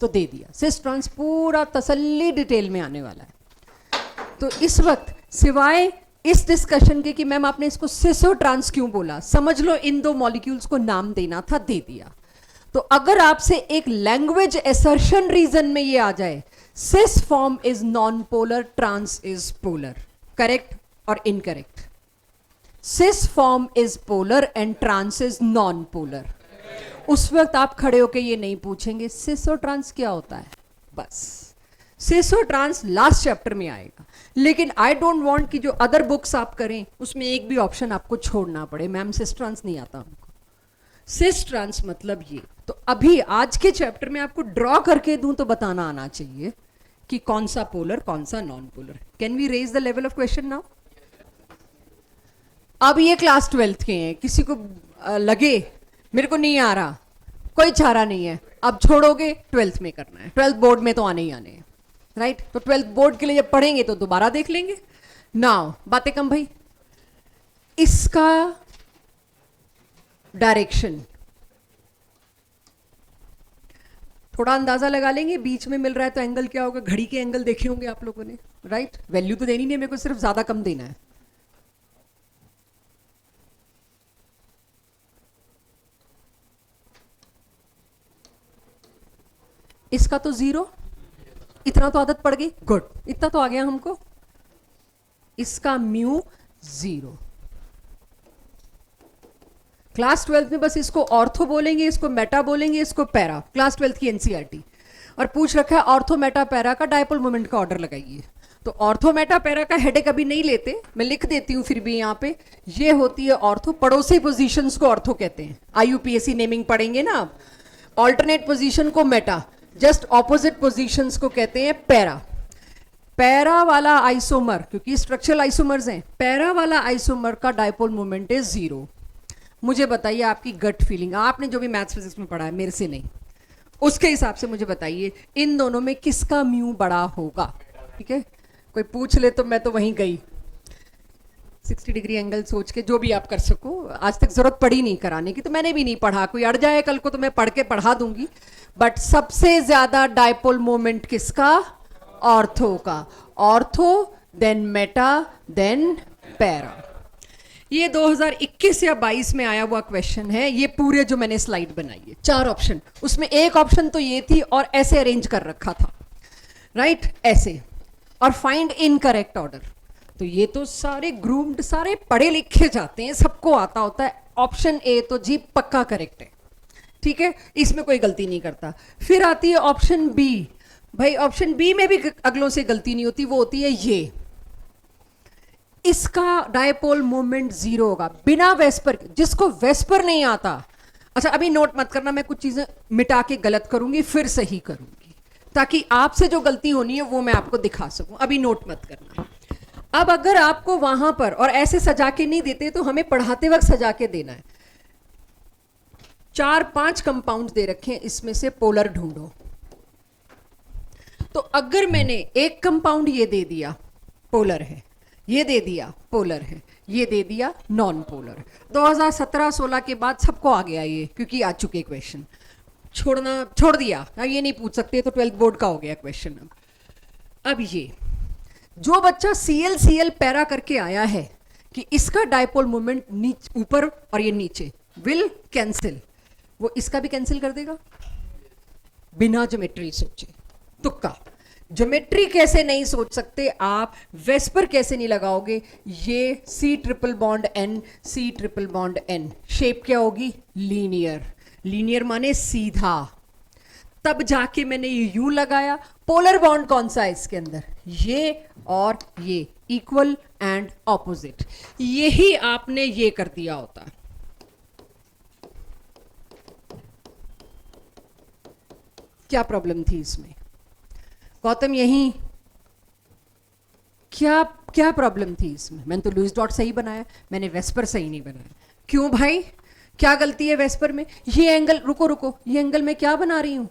तो दे दिया। सिस ट्रांस पूरा तसल्ली डिटेल में आने वाला है। तो इस वक्त सिवाय इस डिस्कशन के कि मैम आपने इसको सिस और ट्रांस क्यों बोला, समझ लो इन दो मॉलिक्यूल्स को नाम देना था, दे दिया। तो अगर आपसे एक लैंग्वेज एसर्शन रीजन में ये आ जाए, cis form is non polar, trans is polar, correct और incorrect? Cis form is polar and trans is non polar. उस वक्त आप खड़े होके ये नहीं पूछेंगे सिस और ट्रांस क्या होता है, बस। सिस और ट्रांस लास्ट चैप्टर में आएगा। लेकिन आई डोंट वांट कि जो अदर बुक्स आप करें उसमें एक भी ऑप्शन आपको छोड़ना पड़े, मैम सिस ट्रांस नहीं आता हमको। सिस ट्रांस मतलब ये। तो अभी आज के चैप्टर में आपको ड्रॉ करके दूं तो बताना आना चाहिए कि कौन सा पोलर कौन सा non polar. Can we raise the level of question now? अब ये क्लास 12th के हैं, किसी को लगे मेरे को नहीं आ रहा, कोई चारा नहीं है, अब छोड़ोगे 12th में करना है, 12th बोर्ड में तो आने ही आने हैं, राइट। तो 12th बोर्ड के लिए जब पढ़ेंगे तो दोबारा देख लेंगे। नाउ बातें कम भाई, इसका डायरेक्शन थोड़ा अंदाजा लगा लेंगे, बीच में मिल रहा है तो एंगल क्या होगा? घड़ी के एंगल देखे होंगे आप लोगों ने, राइट, वैल्यू तो देनी नहीं है मेरे को, सिर्फ ज्यादा कम देना है। इसका तो 0, इतना तो आदत पड़ गई, गुड, इतना तो आ गया हमको। इसका म्यू 0। क्लास 12 में बस इसको ऑर्थो बोलेंगे, इसको मेटा बोलेंगे, इसको पैरा, क्लास 12 की एनसीईआरटी। और पूछ रखा है ऑर्थो मेटा पैरा का डायपोल मोमेंट का ऑर्डर लगाइए। तो ऑर्थो मेटा पैरा का हेडेक अभी नहीं लेते, मैं लिख देती हूं फिर भी यहाँ पे। ये होती है ऑर्थो, पड़ोसी पोजीशंस को ऑर्थो कहते हैं, आईयूपीएससी नेमिंग पढ़ेंगे ना आप। ऑल्टरनेट पोजीशन को मेटा, जस्ट ऑपोजिट पोजीशंस को कहते हैं पैरा। पैरा वाला आइसोमर, क्योंकि स्ट्रक्चरल आइसोमर्स हैं, पैरा वाला आइसोमर का डायपोल मोमेंट है 0। मुझे बताइए आपकी गट फीलिंग, आपने जो भी मैथ्स फिजिक्स में पढ़ा है, मेरे से नहीं, उसके हिसाब से मुझे बताइए इन दोनों में किसका म्यू बड़ा होगा। ठीक है, कोई पूछ ले तो मैं तो वहीं गई, 60 डिग्री एंगल सोच के जो भी आप कर सको। आज तक जरूरत पड़ी नहीं कराने की, तो मैंने भी नहीं पढ़ा, कोई अड़ जाए कल को तो मैं पढ़ के पढ़ा दूंगी। बट सबसे ज्यादा डायपोल मोमेंट किसका? ऑर्थो का। Ortho, then meta, then para. ये 2021 या 22 में आया हुआ क्वेश्चन है। ये पूरे जो मैंने स्लाइड बनाई है, 4 ऑप्शन, उसमें एक ऑप्शन तो ये थी और ऐसे अरेंज कर रखा था, राइट, ऐसे, और फाइंड इनकरेक्ट ऑर्डर। तो ये तो सारे ग्रूम्ड, सारे पढ़े लिखे जाते हैं, सबको आता होता है। ऑप्शन ए तो जी पक्का करेक्ट है, ठीक है, इसमें कोई गलती नहीं करता। फिर आती है ऑप्शन बी। भाई ऑप्शन बी में भी अगलों से गलती नहीं होती, वो होती है ये, इसका डायपोल मोमेंट 0 होगा बिना वेस्पर। जिसको वेस्पर नहीं आता, अच्छा अभी नोट मत करना, मैं कुछ चीजें मिटा के गलत करूंगी फिर सही करूंगी, ताकि आपसे जो गलती होनी है वो मैं आपको दिखा सकूं। अभी नोट मत करना। अब अगर आपको वहां पर, और ऐसे सजा के नहीं देते तो हमें पढ़ाते वक्त सजा के देना है। 4-5 कंपाउंड दे रखे हैं, इसमें से पोलर ढूंढो। तो अगर मैंने एक कंपाउंड ये दे दिया पोलर है, ये दे दिया पोलर है, ये दे दिया नॉन पोलर, 2017-16 के बाद सबको आ गया ये, क्योंकि आ चुके क्वेश्चन। छोड़ दिया, ये नहीं पूछ सकते, तो 12th बोर्ड का हो गया क्वेश्चन। अब ये जो बच्चा CL पैरा करके आया है कि इसका डायपोल मोमेंट ऊपर और ये नीचे विल कैंसिल, वो इसका भी कैंसिल कर देगा बिना ज्योमेट्री सोचे, तुक्का। ज्योमेट्री कैसे नहीं सोच सकते आप, वेस्पर कैसे नहीं लगाओगे, ये C triple bond N, C triple bond N, shape क्या होगी? लीनियर। लीनियर माने सीधा। तब जाके मैंने ये U लगाया। पोलर बॉन्ड कौन सा है इसके अंदर? ये और ये, इक्वल एंड ऑपोजिट। यही आपने ये कर दिया होता। क्या प्रॉब्लम थी इसमें गौतम? यही क्या प्रॉब्लम थी इसमें? मैंने तो लुईस डॉट सही बनाया, मैंने वेस्पर सही नहीं बनाया। क्यों भाई, क्या गलती है वेस्पर में? ये एंगल, रुको, ये एंगल मैं क्या बना रही हूं?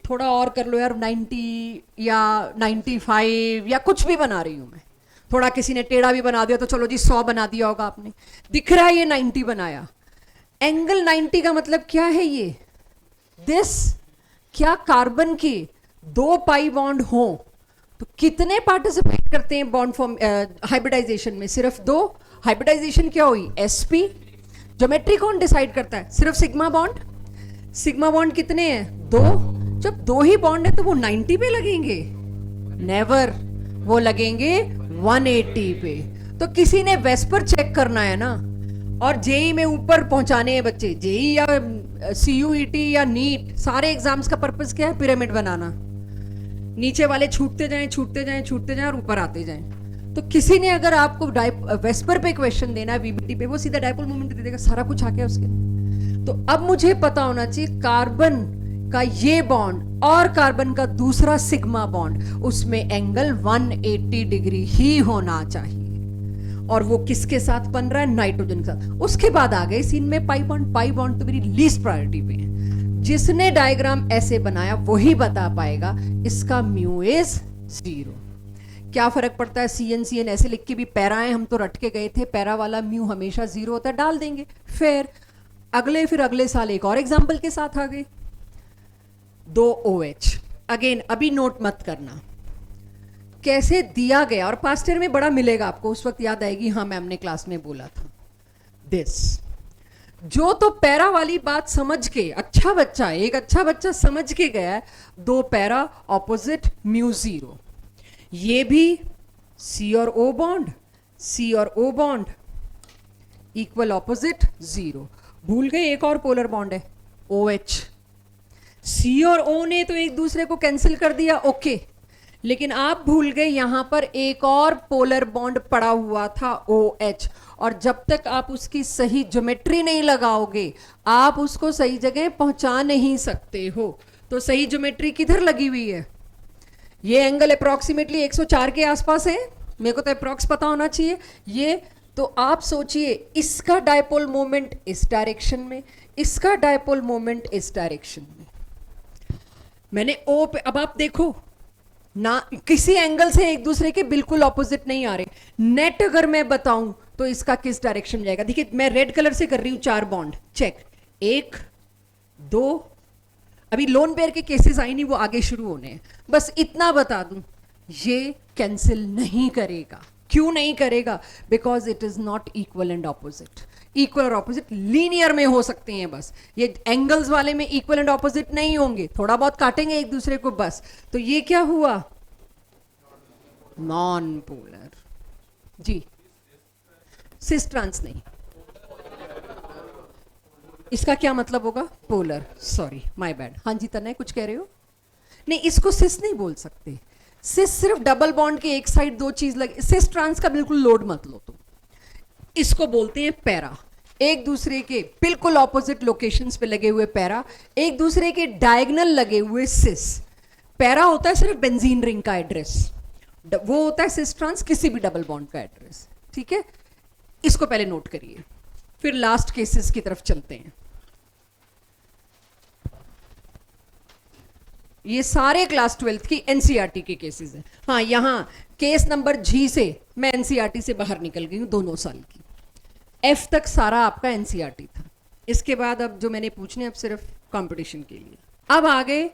थोड़ा और कर लो यार, 90 या 95 या कुछ भी बना रही हूं मैं। थोड़ा किसी ने टेढ़ा भी बना दिया तो चलो जी 100 बना दिया होगा आपने। दिख रहा है ये 90 बनाया। एंगल 90 का मतलब क्या है? ये दिस, क्या कार्बन के 2 पाई बॉन्ड हो तो कितने पार्टिसिपेट करते हैं बॉन्ड फॉर्म हाइब्रिडाइजेशन में? सिर्फ 2। हाइब्रिडाइजेशन क्या हुई? sp। ज्योमेट्री कौन डिसाइड करता है? सिर्फ सिग्मा बॉन्ड। सिग्मा बॉन्ड कितने हैं? 2। जब 2 ही बॉन्ड है तो वो 90 पे लगेंगे? नेवर, वो लगेंगे 180 पे। तो किसी ने वेस्पर चेक करना है ना, और जेई में ऊपर पहुंचाने हैं बच्चे। जेई या CUET या नीट, सारे एग्जाम्स का पर्पस क्या है? पिरामिड बनाना। नीचे वाले छूटते जाएं और ऊपर आते जाएं। तो किसी ने अगर आपको वेस्पर पे क्वेश्चन देना है, VBT पे, वो सीधा डायपोल मोमेंट दे देगा, सारा कुछ आके उसके। तो अब मुझे पता होना चाहिए कार्बन का ये बॉन्ड और कार्बन का दूसरा सिग्मा बॉन्ड, उसमें एंगल 180 डिग्री ही होना चाहिए। और वो किसके साथ बन रहा है? नाइट्रोजन के साथ। उसके बाद आ गए सीन में पाई बॉन्ड तो मेरी लीस्ट प्रायोरिटी पे है। जिसने डायग्राम ऐसे बनाया वही बता पाएगा इसका म्यू इज 0। क्या फर्क पड़ता है? CN ऐसे लिख के भी पैरा है, हम तो रट के गए थे, पैरा वाला म्यू हमेशा 0 होता है, डाल देंगे। फिर अगले साल एक और एग्जाम्पल के साथ आ गए, 2OH। अगेन अभी नोट मत करना, कैसे दिया गया, और पास्ट ईयर में बड़ा मिलेगा आपको, उस वक्त याद आएगी, हाँ मैम ने क्लास में बोला था दिस। जो तो पैरा वाली बात समझ के अच्छा बच्चा, एक अच्छा बच्चा समझ के गया है, दो पैरा ऑपोजिट म्यू जीरो, ये भी सी और ओ बॉन्ड, सी और O bond equal opposite zero. भूल गए एक और पोलर बॉन्ड है ओ एच। सी और ओ ने तो एक दूसरे को कैंसिल कर दिया, ओके, लेकिन आप भूल गए यहां पर एक और पोलर बॉन्ड पड़ा हुआ था ओ एच, और जब तक आप उसकी सही ज्योमेट्री नहीं लगाओगे आप उसको सही जगह पहुंचा नहीं सकते हो। तो सही ज्योमेट्री किधर लगी हुई है? ये एंगल अप्रोक्सीमेटली 104 के आसपास है, मेरे को तो अप्रोक्स पता होना चाहिए ये। तो आप सोचिए इसका डायपोल मोमेंट इस डायरेक्शन में, इसका डायपोल मोमेंट इस डायरेक्शन में। मैंने ओ पे, अब आप देखो ना, किसी एंगल से एक दूसरे के बिल्कुल ऑपोजिट नहीं आ रहे। नेट अगर मैं बताऊं तो इसका किस डायरेक्शन में जाएगा? देखिए मैं रेड कलर से कर रही हूं 4 बॉन्ड, चेक, 1 2, अभी लोन पेयर के केसेस आई नहीं, वो आगे शुरू होने हैं। बस इतना बता दूं, ये कैंसिल नहीं करेगा। क्यों नहीं करेगा? Because it is not equal and opposite. Equal और ऑपोजिट लीनियर में हो सकते हैं बस, ये एंगल्स वाले में इक्वल एंड ऑपोजिट नहीं होंगे, थोड़ा बहुत काटेंगे एक दूसरे को बस। तो ये क्या हुआ? Non polar. जी, सिस ट्रांस नहीं। इसका क्या मतलब होगा? पोलर। Sorry my bad. हाँ जी तनय कुछ कह रहे हो? नहीं, इसको सिस नहीं बोल सकते। सिस सिर्फ डबल बॉन्ड के एक साइड दो चीज लगे, सिस ट्रांस का बिल्कुल लोड मत लो तुम। इसको बोलते हैं पैरा, एक दूसरे के बिल्कुल ऑपोजिट लोकेशंस पे लगे हुए पैरा, एक दूसरे के डायगोनल लगे हुए सिस। पैरा होता है सिर्फ बेंजीन रिंग का एड्रेस, वो होता है सिस ट्रांस किसी भी डबल बॉन्ड का एड्रेस। ठीक है, इसको पहले नोट करिए, फिर लास्ट केसेस की तरफ चलते हैं। ये सारे क्लास 12th की एनसीईआरटी के केसेस हैं। हाँ, यहां केस नंबर जी से मैं एनसीईआरटी से बाहर निकल गई हूं, 2 साल की। एफ तक सारा आपका एनसीईआरटी था। इसके बाद अब जो मैंने पूछने, अब सिर्फ कंपटीशन के लिए। अब आगे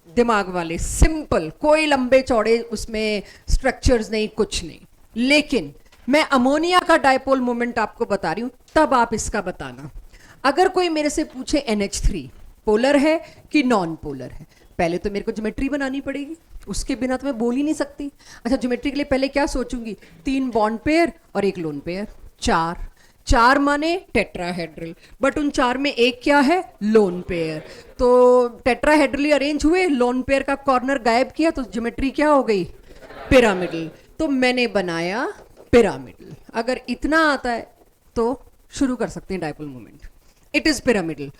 दिमाग वाले, सिंपल, कोई लंबे चौड़े उसमें स्ट्रक्चर्स नहीं, कुछ नहीं। लेकिन मैं अमोनिया का डायपोल मोमेंट आपको बता रही हूं, तब आप इसका बताना। अगर कोई मेरे से पूछे NH3 पोलर है कि नॉन पोलर है, पहले तो मेरे को ज्योमेट्री बनानी पड़ेगी, उसके बिना तो मैं बोल ही नहीं सकती। अच्छा, ज्योमेट्री के लिए पहले क्या सोचूंगी? 3 बॉन्ड पेयर और 1 लोन पेयर, 4 माने टेट्राहेड्रल, बट उन 4 में एक क्या है? Lone pair. तो टेट्राहेड्रली अरेंज हुए, लोन पेयर का कॉर्नर गायब किया, तो ज्योमेट्री क्या हो गई? पिरामिडल। तो मैंने बनाया पिरामिडल। अगर इतना आता है तो शुरू कर सकते हैं dipole moment. It is pyramidal.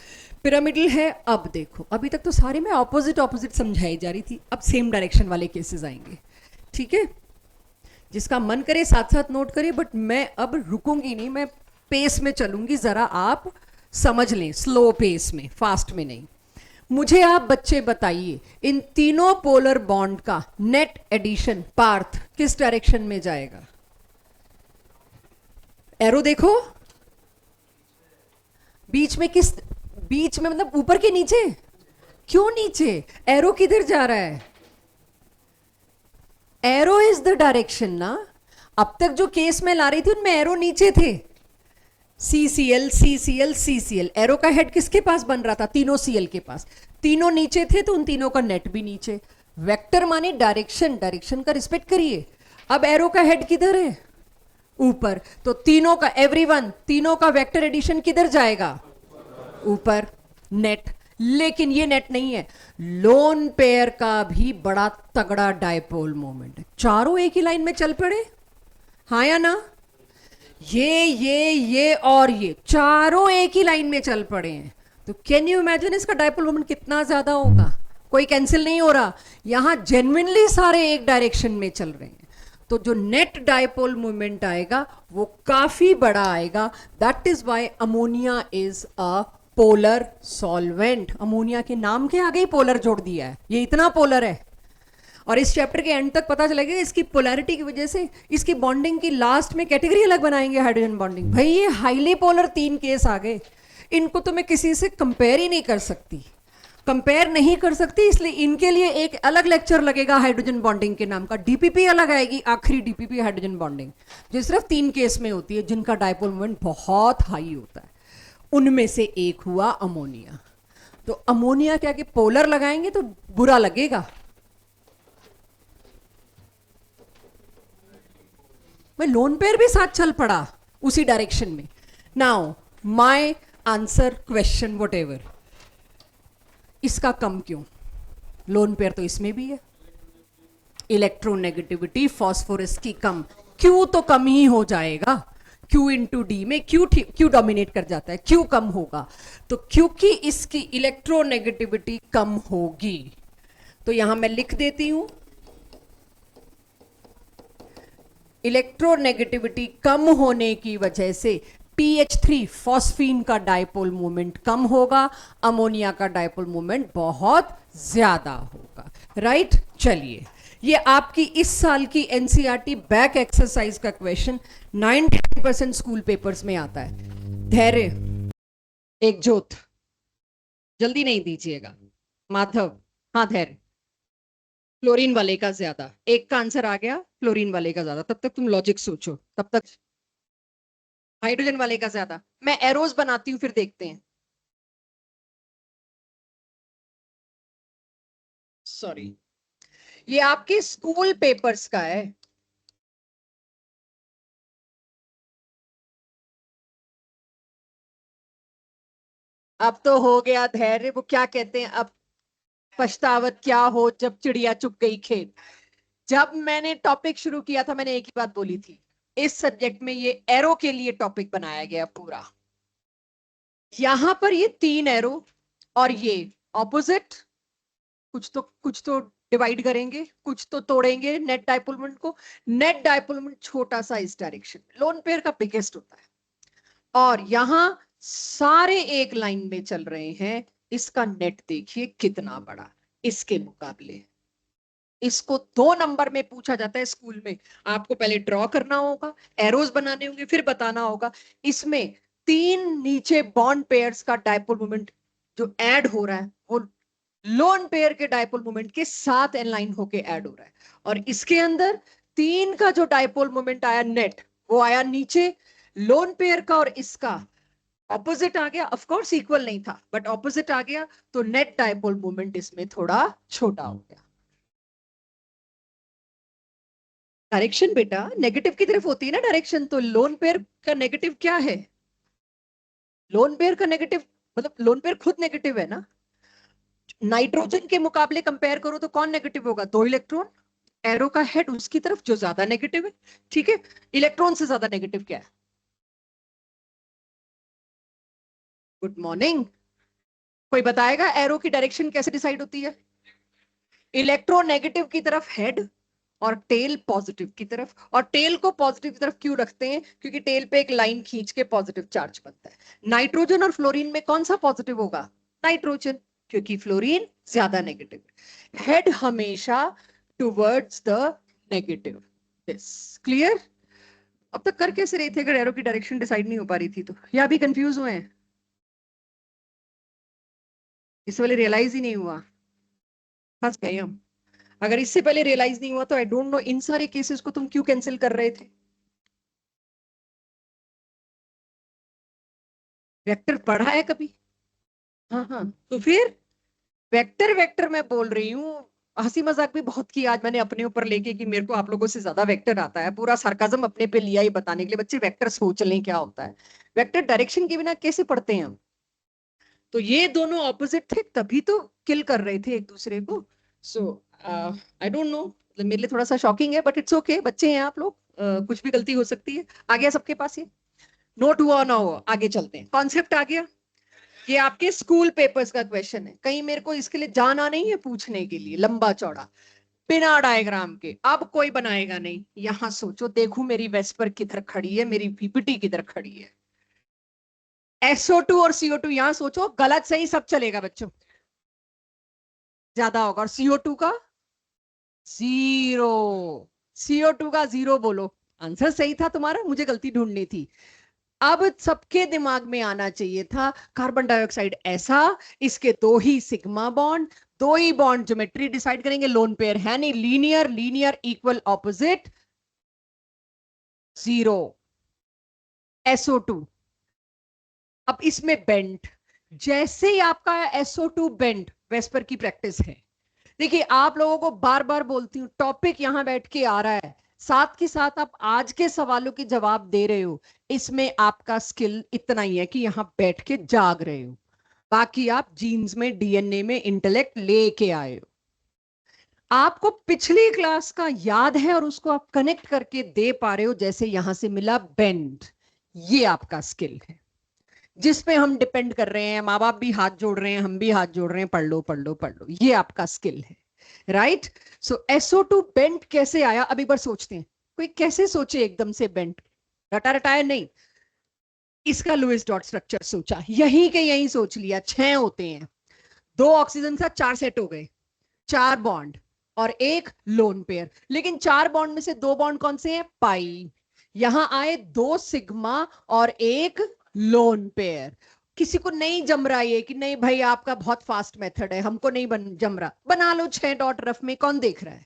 Pyramidal है। अब देखो, अभी तक तो सारे में ऑपोजिट ऑपोजिट समझाई जा रही थी, अब सेम डायरेक्शन वाले केसेस आएंगे। ठीक है, जिसका मन करे साथ साथ नोट करे, बट मैं अब रुकूंगी नहीं, मैं पेस में चलूंगी, जरा आप समझ लें, स्लो पेस में, फास्ट में नहीं। मुझे आप बच्चे बताइए, इन तीनों पोलर बॉन्ड का नेट एडिशन पार्थ किस डायरेक्शन में जाएगा? एरो देखो, बीच में किस, बीच में मतलब ऊपर के नीचे? क्यों नीचे? एरो किधर जा रहा है? एरो इज द डायरेक्शन ना। अब तक जो केस में ला रही थी उनमें एरो नीचे थे, CCl CCl CCl। एरो का हेड किसके पास बन रहा था? तीनों Cl के पास। तीनों नीचे थे तो उन तीनों का नेट भी नीचे। वेक्टर माने डायरेक्शन, डायरेक्शन का रिस्पेक्ट करिए। अब एरो का हेड किधर है? ऊपर। तो तीनों का, एवरीवन, तीनों का वेक्टर एडिशन किधर जाएगा? ऊपर, नेट। लेकिन ये नेट नहीं है, लोन पेयर का भी बड़ा तगड़ा डायपोल मोमेंट है। चारों एक ही लाइन में चल पड़े, हाँ या ना? ये और ये चारों एक ही लाइन में चल पड़े हैं, तो कैन यू इमेजिन इसका डायपोल मोमेंट कितना ज्यादा होगा? कोई कैंसिल नहीं हो रहा, यहां जेन्युइनली सारे एक डायरेक्शन में चल रहे हैं। तो जो नेट डायपोल मोमेंट आएगा वो काफी बड़ा आएगा। That is why ammonia is a polar solvent. Ammonia के नाम के आगे ही पोलर जोड़ दिया है, ये इतना पोलर है। और इस चैप्टर के एंड तक पता चलेगा इसकी पोलैरिटी की वजह से इसकी बॉन्डिंग की लास्ट में कैटेगरी अलग बनाएंगे, हाइड्रोजन बॉन्डिंग। भाई ये हाईली पोलर 3 केस आ गए, इनको तो मैं किसी से कंपेयर ही नहीं कर सकती। कंपेयर नहीं कर सकती, इसलिए इनके लिए एक अलग लेक्चर लगेगा हाइड्रोजन बॉन्डिंग के नाम का। डीपीपी अलग आएगी, आखिरी डीपीपी हाइड्रोजन बॉन्डिंग, जो सिर्फ 3 केस में होती है जिनका डायपोल मोमेंट बहुत हाई होता है। उनमें से एक हुआ अमोनिया। तो अमोनिया क्या कि पोलर लगाएंगे तो बुरा लगेगा। मैं लोन पेयर भी साथ चल पड़ा उसी डायरेक्शन में। Now my answer question what ever, इसका कम क्यों? लोन पेयर तो इसमें भी है। इलेक्ट्रोनेगेटिविटी फास्फोरस की कम, क्यू तो कम ही हो जाएगा। Q इंटू डी में क्यू डोमिनेट कर जाता है, क्यू कम होगा। तो क्योंकि इसकी इलेक्ट्रोनेगेटिविटी कम होगी, तो यहां मैं लिख देती हूं इलेक्ट्रोनेगेटिविटी कम होने की वजह से PH3 फॉस्फीन का डायपोल मोमेंट कम होगा, अमोनिया का डायपोल मोमेंट बहुत ज्यादा होगा। राइट, चलिए ये आपकी इस साल की एनसीईआरटी बैक एक्सरसाइज का क्वेश्चन 90% स्कूल पेपर्स में आता है। धैर्य, एक ज्योत, जल्दी नहीं दीजिएगा। माधव, हाँ धैर्य, फ्लोरीन वाले का ज्यादा, एक का आंसर आ गया, फ्लोरीन वाले का ज्यादा। तब तक तुम लॉजिक सोचो, तब तक हाइड्रोजन वाले का ज्यादा। मैं एरोज बनाती हूं, फिर देखते हैं। सॉरी, ये आपके स्कूल पेपर्स का है। अब तो हो गया धैर्य, वो क्या कहते हैं, अब पछतावत क्या हो जब चिड़िया चुग गई खेत। जब मैंने टॉपिक शुरू किया था, मैंने एक ही बात बोली थी, इस सब्जेक्ट में ये एरो के लिए टॉपिक बनाया गया पूरा। यहां पर ये 3 एरो और ये ऑपोजिट, कुछ तो डिवाइड करेंगे, कुछ तो तोड़ेंगे नेट डायपोल मोमेंट को। नेट डायपोल मोमेंट छोटा सा इस डायरेक्शन में, लोन पेयर का बिगेस्ट होता है, और यहां सारे एक लाइन में चल रहे हैं। इसका नेट देखिए कितना बड़ा इसके मुकाबले। इसको 2 नंबर में पूछा जाता है स्कूल में। आपको पहले ड्रॉ करना होगा, एरोज बनाने होंगे, फिर बताना होगा इसमें 3 नीचे बॉन्ड पेयर्स का डायपोल मोमेंट जो ऐड हो रहा है, वो लोन पेयर के डायपोल मोमेंट के साथ एलाइन होके ऐड हो रहा है। और इसके अंदर 3 का जो डायपोल मोमेंट आया नेट, वो आया नीचे लोन पेयर का, और इसका ऑपोजिट आ गया। ऑफ कोर्स इक्वल नहीं था, बट ऑपोजिट आ गया, तो नेट डायपोल मोमेंट इसमें थोड़ा छोटा हो गया। डायरेक्शन बेटा नेगेटिव की तरफ होती है ना डायरेक्शन, तो लोन पेयर का नेगेटिव क्या है? लोन पेयर का नेगेटिव मतलब लोन पेयर खुद नेगेटिव है ना। नाइट्रोजन के मुकाबले कंपेयर करो तो कौन नेगेटिव होगा? 2 इलेक्ट्रॉन, एरो का हेड उसकी तरफ जो ज्यादा नेगेटिव है। ठीक है, इलेक्ट्रॉन से ज्यादा नेगेटिव क्या है? गुड मॉर्निंग, कोई बताएगा एरो की डायरेक्शन कैसे डिसाइड होती है? इलेक्ट्रोनेगेटिव की तरफ हेड और टेल पॉजिटिव की तरफ। और टेल को पॉजिटिव की तरफ क्यों रखते हैं? क्योंकि टेल पे एक लाइन खींच के पॉजिटिव चार्ज बनता है। नाइट्रोजन और फ्लोरीन में कौन सा पॉजिटिव होगा? नाइट्रोजन, क्योंकि फ्लोरीन ज्यादा नेगेटिव। हेड हमेशा towards the negative. This clear? अब तक कर कैसे रहे थे अगर एरो की डायरेक्शन डिसाइड नहीं हो पा रही थी तो? या अभी कंफ्यूज हुए हैं? इस वाले रियलाइज ही नहीं हुआ, फंस गए हम। अगर इससे पहले रियलाइज नहीं हुआ तो आई डोंट नो इन सारे केसेस को तुम क्यों कैंसिल कर रहे थे। वेक्टर पढ़ा है कभी? हाँ हाँ, तो फिर वेक्टर वेक्टर मैं बोल रही हूँ। हंसी मजाक भी बहुत की आज मैंने अपने ऊपर लेके कि मेरे को आप लोगों से ज्यादा वेक्टर आता है। पूरा सार्काज्म अपने पे लिया ही बताने के लिए, बच्चे वेक्टर सोच लें क्या होता है। वेक्टर डायरेक्शन के बिना कैसे पढ़ते हैं हम? तो ये दोनों ऑपोजिट थे, तभी तो किल कर रहे थे एक दूसरे को। सो आई डोंट नो, मेरे लिए थोड़ा सा शॉकिंग है, बट इट्स ओके, बच्चे हैं आप लोग, कुछ भी गलती हो सकती है। आ गया सबके पास ये? नोट हुआ ना हो, आगे चलते हैं। कॉन्सेप्ट आ गया? ये आपके स्कूल पेपर्स का क्वेश्चन है, कहीं मेरे को इसके लिए जाना नहीं है पूछने के लिए लंबा चौड़ा, बिना डायग्राम के। अब कोई बनाएगा नहीं, यहां सोचो, देखू मेरी वेस्पर किधर खड़ी है, मेरी पीपीटी किधर खड़ी है। SO2 और CO2 यहां सोचो, गलत सही सब चलेगा बच्चों, ज्यादा होगा। और CO2 का 0, CO2 का 0 बोलो। आंसर सही था तुम्हारा, मुझे गलती ढूंढनी थी। अब सबके दिमाग में आना चाहिए था कार्बन डाइऑक्साइड ऐसा, इसके दो ही सिग्मा बॉन्ड, दो ही बॉन्ड ज्योमेट्री डिसाइड करेंगे, लोन पेयर है नहीं, linear linear equal opposite, zero, SO2। अब इसमें बेंट, जैसे ही आपका SO2 बेंट, वेस्पर की प्रैक्टिस है। देखिए आप लोगों को बार बार बोलती हूं, टॉपिक यहां बैठ के आ रहा है, साथ के साथ आप आज के सवालों के जवाब दे रहे हो, इसमें आपका स्किल इतना ही है कि यहां बैठ के जाग रहे हो, बाकी आप जीन्स में DNA में इंटेलेक्ट लेके आए हो। आपको पिछली क्लास का याद है और उसको आप कनेक्ट करके दे पा रहे हो, जैसे यहां से मिला बेंड, ये आपका स्किल है जिस पे हम डिपेंड कर रहे हैं, माँ बाप भी हाथ जोड़ रहे हैं, हम भी हाथ जोड़ रहे हैं, पढ़ लो पढ़ लो पढ़ लो, ये आपका स्किल है। राइट, सो SO2 बेंट कैसे आया, अब एक बार सोचते हैं, कोई कैसे सोचे एकदम से बेंट, रटा रटाया नहीं, इसका लुइस डॉट स्ट्रक्चर सोचा, यहीं के यहीं सोच लिया, 6 होते हैं, दो ऑक्सीजन का 4 सेट हो गए, 4 बॉन्ड और एक लोन पेयर, लेकिन 4 बॉन्ड में से 2 बॉन्ड कौन से हैं, पाई, यहां आए 2 सिग्मा और एक लोन पेयर। किसी को नहीं जम रहा ये कि नहीं भाई आपका बहुत फास्ट मेथड है, हमको नहीं जम रहा, बना लो 6 डॉट रफ में, कौन देख रहा है,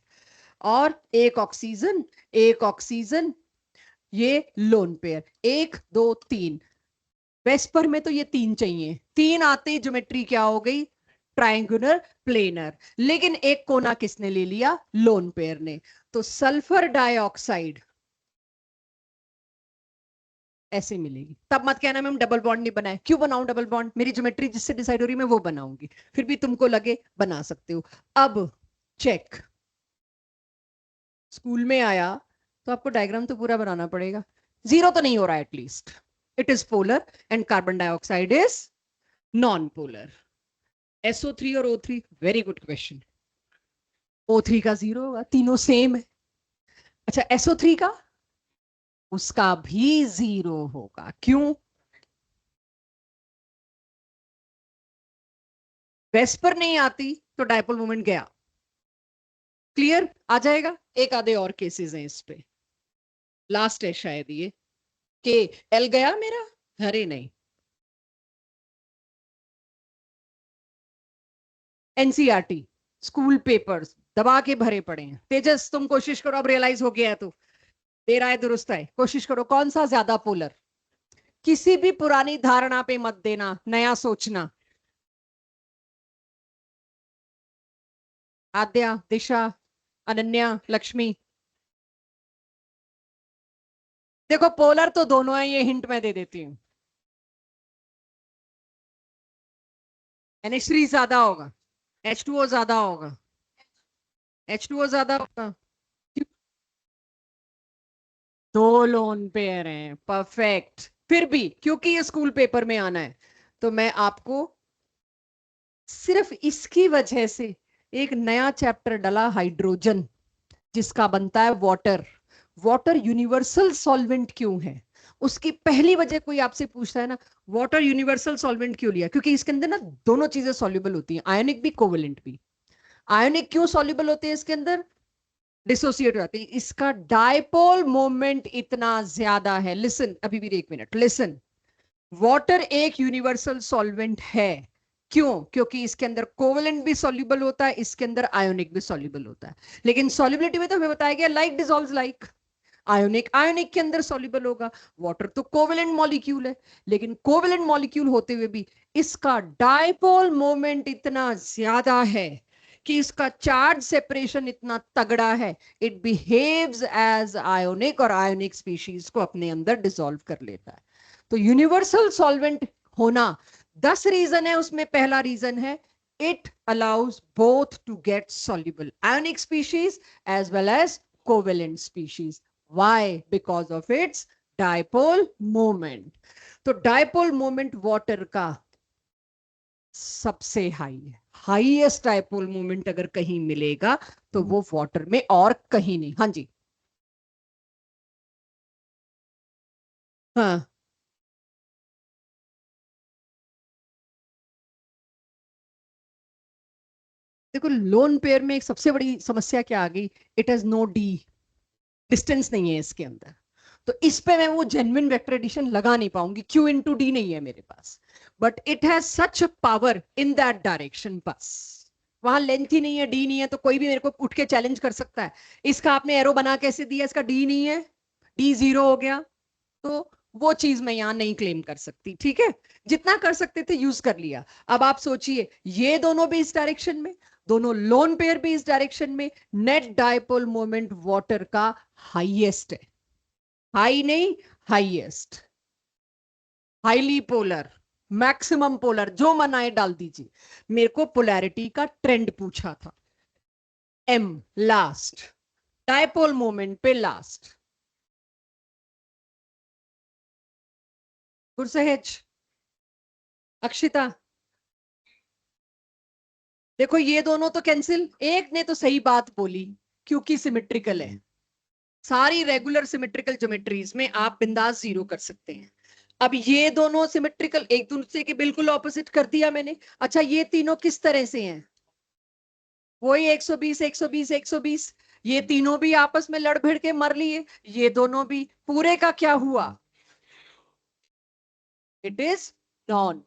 और एक ऑक्सीजन, एक ऑक्सीजन, ये लोन पेयर, 1 2 3, वेस्पर में तो ये 3 चाहिए, 3 आते ही ज्योमेट्री क्या हो गई, ट्रायंगुलर प्लेनर, लेकिन एक कोना किसने ले लिया, लोन पेयर ने, तो सल्फर डाइऑक्साइड ऐसे मिलेगी। तब मत कहना मैम डबल बॉन्ड नहीं बनाए, क्यों बनाऊं डबल बॉन्ड, मेरी ज्योमेट्री जिससे डिसाइड हो रही है मैं वो बनाऊंगी, फिर भी तुमको लगे बना सकते हो। अब चेक, स्कूल में आया तो आपको डायग्राम तो पूरा बनाना पड़ेगा, जीरो तो नहीं हो रहा at least, it is polar and carbon dioxide is non polar. SO3 और O3, very good question, O3 का जीरो होगा, तीनों सेम है। अच्छा SO3 का, उसका भी जीरो होगा, क्यों, वेस्पर नहीं आती तो डायपोल मोमेंट गया, क्लियर आ जाएगा। एक आधे और केसेस हैं इस पे, लास्ट है शायद ये, के एल गया मेरा, अरे नहीं, NCERT स्कूल पेपर्स दबा के भरे पड़े हैं, तेजस तुम कोशिश करो, अब रियलाइज हो गया है तो दे रहा है दुरुस्त है, कोशिश करो कौन सा ज्यादा पोलर, किसी भी पुरानी धारणा पे मत देना, नया सोचना। आद्या, दिशा, अनन्या, लक्ष्मी, देखो पोलर तो दोनों है, ये हिंट मैं दे देती हूँ, NH3 ज्यादा होगा, H2O ज्यादा होगा, H2O ज्यादा होगा, दो लोन पेयर हैं, परफेक्ट, फिर भी क्योंकि ये स्कूल पेपर में आना है तो मैं आपको सिर्फ इसकी वजह से एक नया चैप्टर डाला, हाइड्रोजन, जिसका बनता है वाटर। वाटर यूनिवर्सल सॉल्वेंट क्यों है, उसकी पहली वजह कोई आपसे पूछता है ना, वाटर यूनिवर्सल सॉल्वेंट क्यों लिया, क्योंकि इसके अंदर ना दोनों चीजें सॉल्युबल होती हैं, आयोनिक भी कोवेलेंट भी। आयोनिक क्यों सॉल्युबल होते हैं इसके अंदर, डिसोसिएट हो जाते हैं, इसका डायपोल मोमेंट इतना ज्यादा है, लिसन अभी भी एक मिनट लिसन, वाटर एक यूनिवर्सल सॉल्वेंट है, क्यों, क्योंकि इसके अंदर कोवेलेंट भी सॉल्युबल होता है, इसके अंदर आयोनिक भी सॉल्युबल होता है, लेकिन सॉल्युबिलिटी में तो हमें बताया गया like dissolves like, ionic ionic के अंदर सॉल्युबल होगा, वाटर तो कोवेलेंट मॉलिक्यूल है, लेकिन कोवेलेंट मॉलिक्यूल होते हुए भी इसका डायपोल मोमेंट इतना ज्यादा है कि इसका चार्ज सेपरेशन इतना तगड़ा है, इट बिहेव्स एज आयोनिक और आयोनिक स्पीशीज को अपने अंदर डिसॉल्व कर लेता है। तो यूनिवर्सल सॉल्वेंट होना 10 रीजन है, उसमें पहला रीजन है it allows both to get soluble ionic species as well as covalent species. Why? Because of its dipole moment. तो dipole moment water का सबसे हाई है, हाईएस्ट डायपोल मोमेंट अगर कहीं मिलेगा तो वो वाटर में और कहीं नहीं। हाँ जी, हाँ, देखो लोन पेयर में एक सबसे बड़ी समस्या क्या आ गई, it has no d, distance नहीं है इसके अंदर, तो इस पे मैं वो जेन्युइन वेक्टर एडिशन लगा नहीं पाऊंगी, क्यू इनटू डी नहीं है मेरे पास, but it has such power in that direction. बस वहां लेंथ ही नहीं है, डी नहीं है, तो कोई भी मेरे को उठ के चैलेंज कर सकता है, इसका आपने एरो बना कैसे दिया, इसका डी नहीं है, डी जीरो हो गया। तो वो चीज मैं यहां नहीं क्लेम कर सकती, ठीक है। जितना कर सकते थे यूज कर लिया। अब आप सोचिए, ये दोनों भी इस डायरेक्शन में, दोनों लोन पेयर भी इस डायरेक्शन में, नेट डायपोल मोमेंट वाटर का हाईएस्ट है, हाई नहीं highest, highly polar, maximum polar, जो मनाए डाल दीजिए। मेरे को पोलैरिटी का ट्रेंड पूछा था, एम लास्ट, डायपोल मोमेंट पे लास्ट। गुरसहेज, अक्षिता, देखो ये दोनों तो कैंसिल, एक ने तो सही बात बोली क्योंकि सिमेट्रिकल है। सारी रेगुलर सिमेट्रिकल ज्योमेट्रीज में आप बिंदास जीरो कर सकते हैं। अब ये दोनों सिमेट्रिकल, एक दूसरे के बिल्कुल ऑपोजिट कर दिया मैंने। अच्छा ये तीनों किस तरह से हैं, वही 120 120 120, ये तीनों भी आपस में लड़ भिड़ के मर लिए, ये दोनों भी, पूरे का क्या हुआ, इट इज नॉन।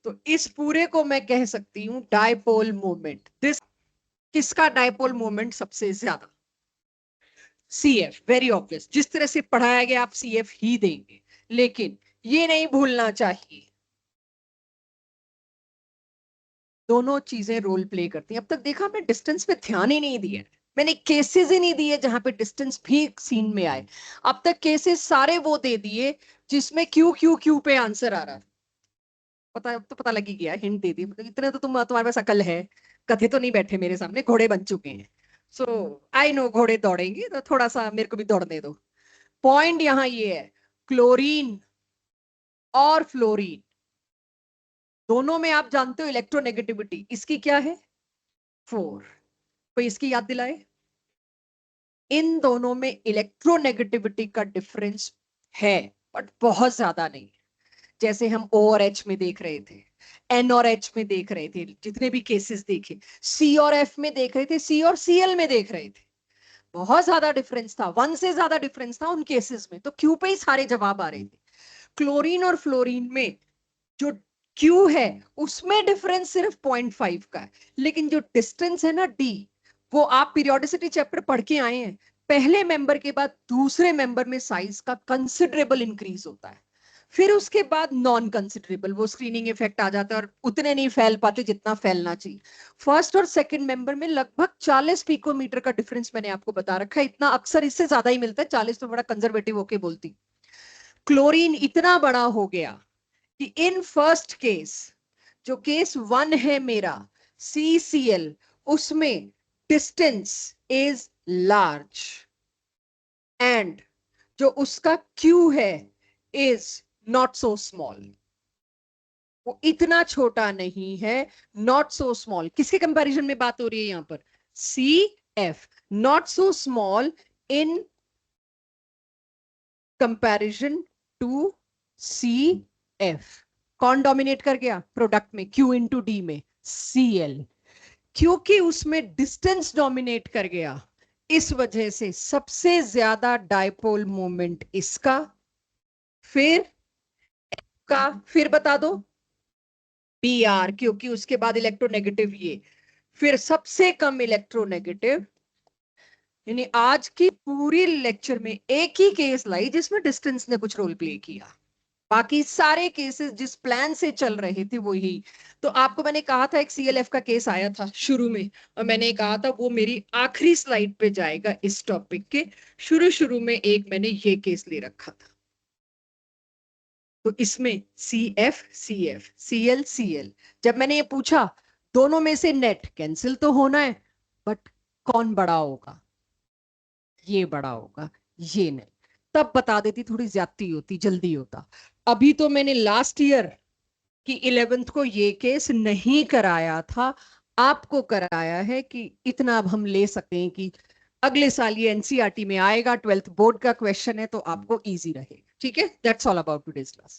तो इस पूरे को मैं कह सकती हूं डायपोल मोमेंट। दिस किसका डायपोल मोमेंट सबसे ज्यादा, सी एफ, वेरी ऑब्वियस, जिस तरह से पढ़ाया गया आप सी एफ ही देंगे। लेकिन ये नहीं भूलना चाहिए दोनों चीजें रोल प्ले करती हैं। अब तक देखा मैं डिस्टेंस पे ध्यान ही नहीं दिया, मैंने केसेस ही नहीं दिए जहां पे डिस्टेंस भी सीन में आए। अब तक केसेस सारे वो दे दिए जिसमें क्यू क्यू क्यू पे आंसर आ रहा था। पता, अब तो पता लग ही गया, हिंट दे दी, मतलब इतने तो तुम्हारे पास अकल है, गधे तो नहीं बैठे मेरे सामने, घोड़े बन चुके हैं। सो आई नो घोड़े दौड़ेंगे, तो थोड़ा सा मेरे को भी दौड़ने दो। पॉइंट यहां ये है, क्लोरीन और फ्लोरीन दोनों में आप जानते हो इलेक्ट्रोनेगेटिविटी इसकी क्या है, 4। कोई इसकी याद दिलाए, इन दोनों में इलेक्ट्रोनेगेटिविटी का डिफरेंस है, बट बहुत ज्यादा नहीं। जैसे हम ओ और एच में देख रहे थे, एन और एच में देख रहे थे, जितने भी केसेस देखे, सी और एफ में देख रहे थे, सी और सीएल में देख रहे थे, बहुत ज्यादा डिफरेंस था, 1 से ज्यादा डिफरेंस था उन केसेस में, तो क्यू पे ही सारे जवाब आ रहे थे। क्लोरीन और फ्लोरीन में जो क्यू है उसमें डिफरेंस सिर्फ 0.5 का है, लेकिन जो डिस्टेंस है ना डी, वो आप पीरियोडिसिटी चैप्टर पढ़ के आए हैं, पहले मेंबर के बाद दूसरे मेंबर में साइज का कंसिडरेबल इंक्रीज होता है, फिर उसके बाद नॉन कंसिडरेबल, वो स्क्रीनिंग इफेक्ट आ जाता है और उतने नहीं फैल पाते जितना फैलना चाहिए। फर्स्ट और सेकंड मेंबर में लगभग 40 पिकोमीटर का डिफरेंस मैंने आपको बता रखा है, इतना अक्सर इससे ज्यादा ही मिलता है, 40 तो बड़ा कंजर्वेटिव होके बोलती। क्लोरीन इतना बड़ा हो गया कि इन फर्स्ट केस, जो केस 1 है मेरा CCl, उसमें डिस्टेंस इज लार्ज एंड जो उसका Q है इज नॉट सो स्मॉल, वो इतना छोटा नहीं है, नॉट सो स्मॉल। किसके कंपैरिजन में बात हो रही है यहां पर, CF, not so small in comparison to CF। कौन डोमिनेट कर गया प्रोडक्ट में, Q इंटू डी में Cl, क्योंकि उसमें डिस्टेंस डोमिनेट कर गया, इस वजह से सबसे ज्यादा डायपोल मोमेंट इसका, फिर का, फिर बता दो Br, क्योंकि उसके बाद इलेक्ट्रोनेगेटिव ये, फिर सबसे कम इलेक्ट्रोनेगेटिव। यानी आज की पूरी लेक्चर में एक ही केस लाई जिसमें डिस्टेंस ने कुछ रोल प्ले किया, बाकी सारे केसेस जिस प्लान से चल रहे थे वो ही। तो आपको मैंने कहा था एक CLF का केस आया था शुरू में, और मैंने कहा था वो मेरी आखिरी स्लाइड पे जाएगा इस टॉपिक के, शुरू शुरू में एक मैंने ये केस ले रखा था। तो इसमें CF CF CL CL, जब मैंने ये पूछा दोनों में से नेट कैंसिल तो होना है, बट कौन बड़ा होगा, ये बड़ा होगा, ये नहीं, तब बता देती, थोड़ी ज्यादती होती, जल्दी होता। अभी तो मैंने लास्ट ईयर कि 11th को ये केस नहीं कराया था, आपको कराया है कि इतना अब हम ले सकते हैं कि अगले साल ये NCERT में आएगा, 12th बोर्ड का क्वेश्चन है, तो आपको इजी रहेगा। ठीक है, that's all about today's class.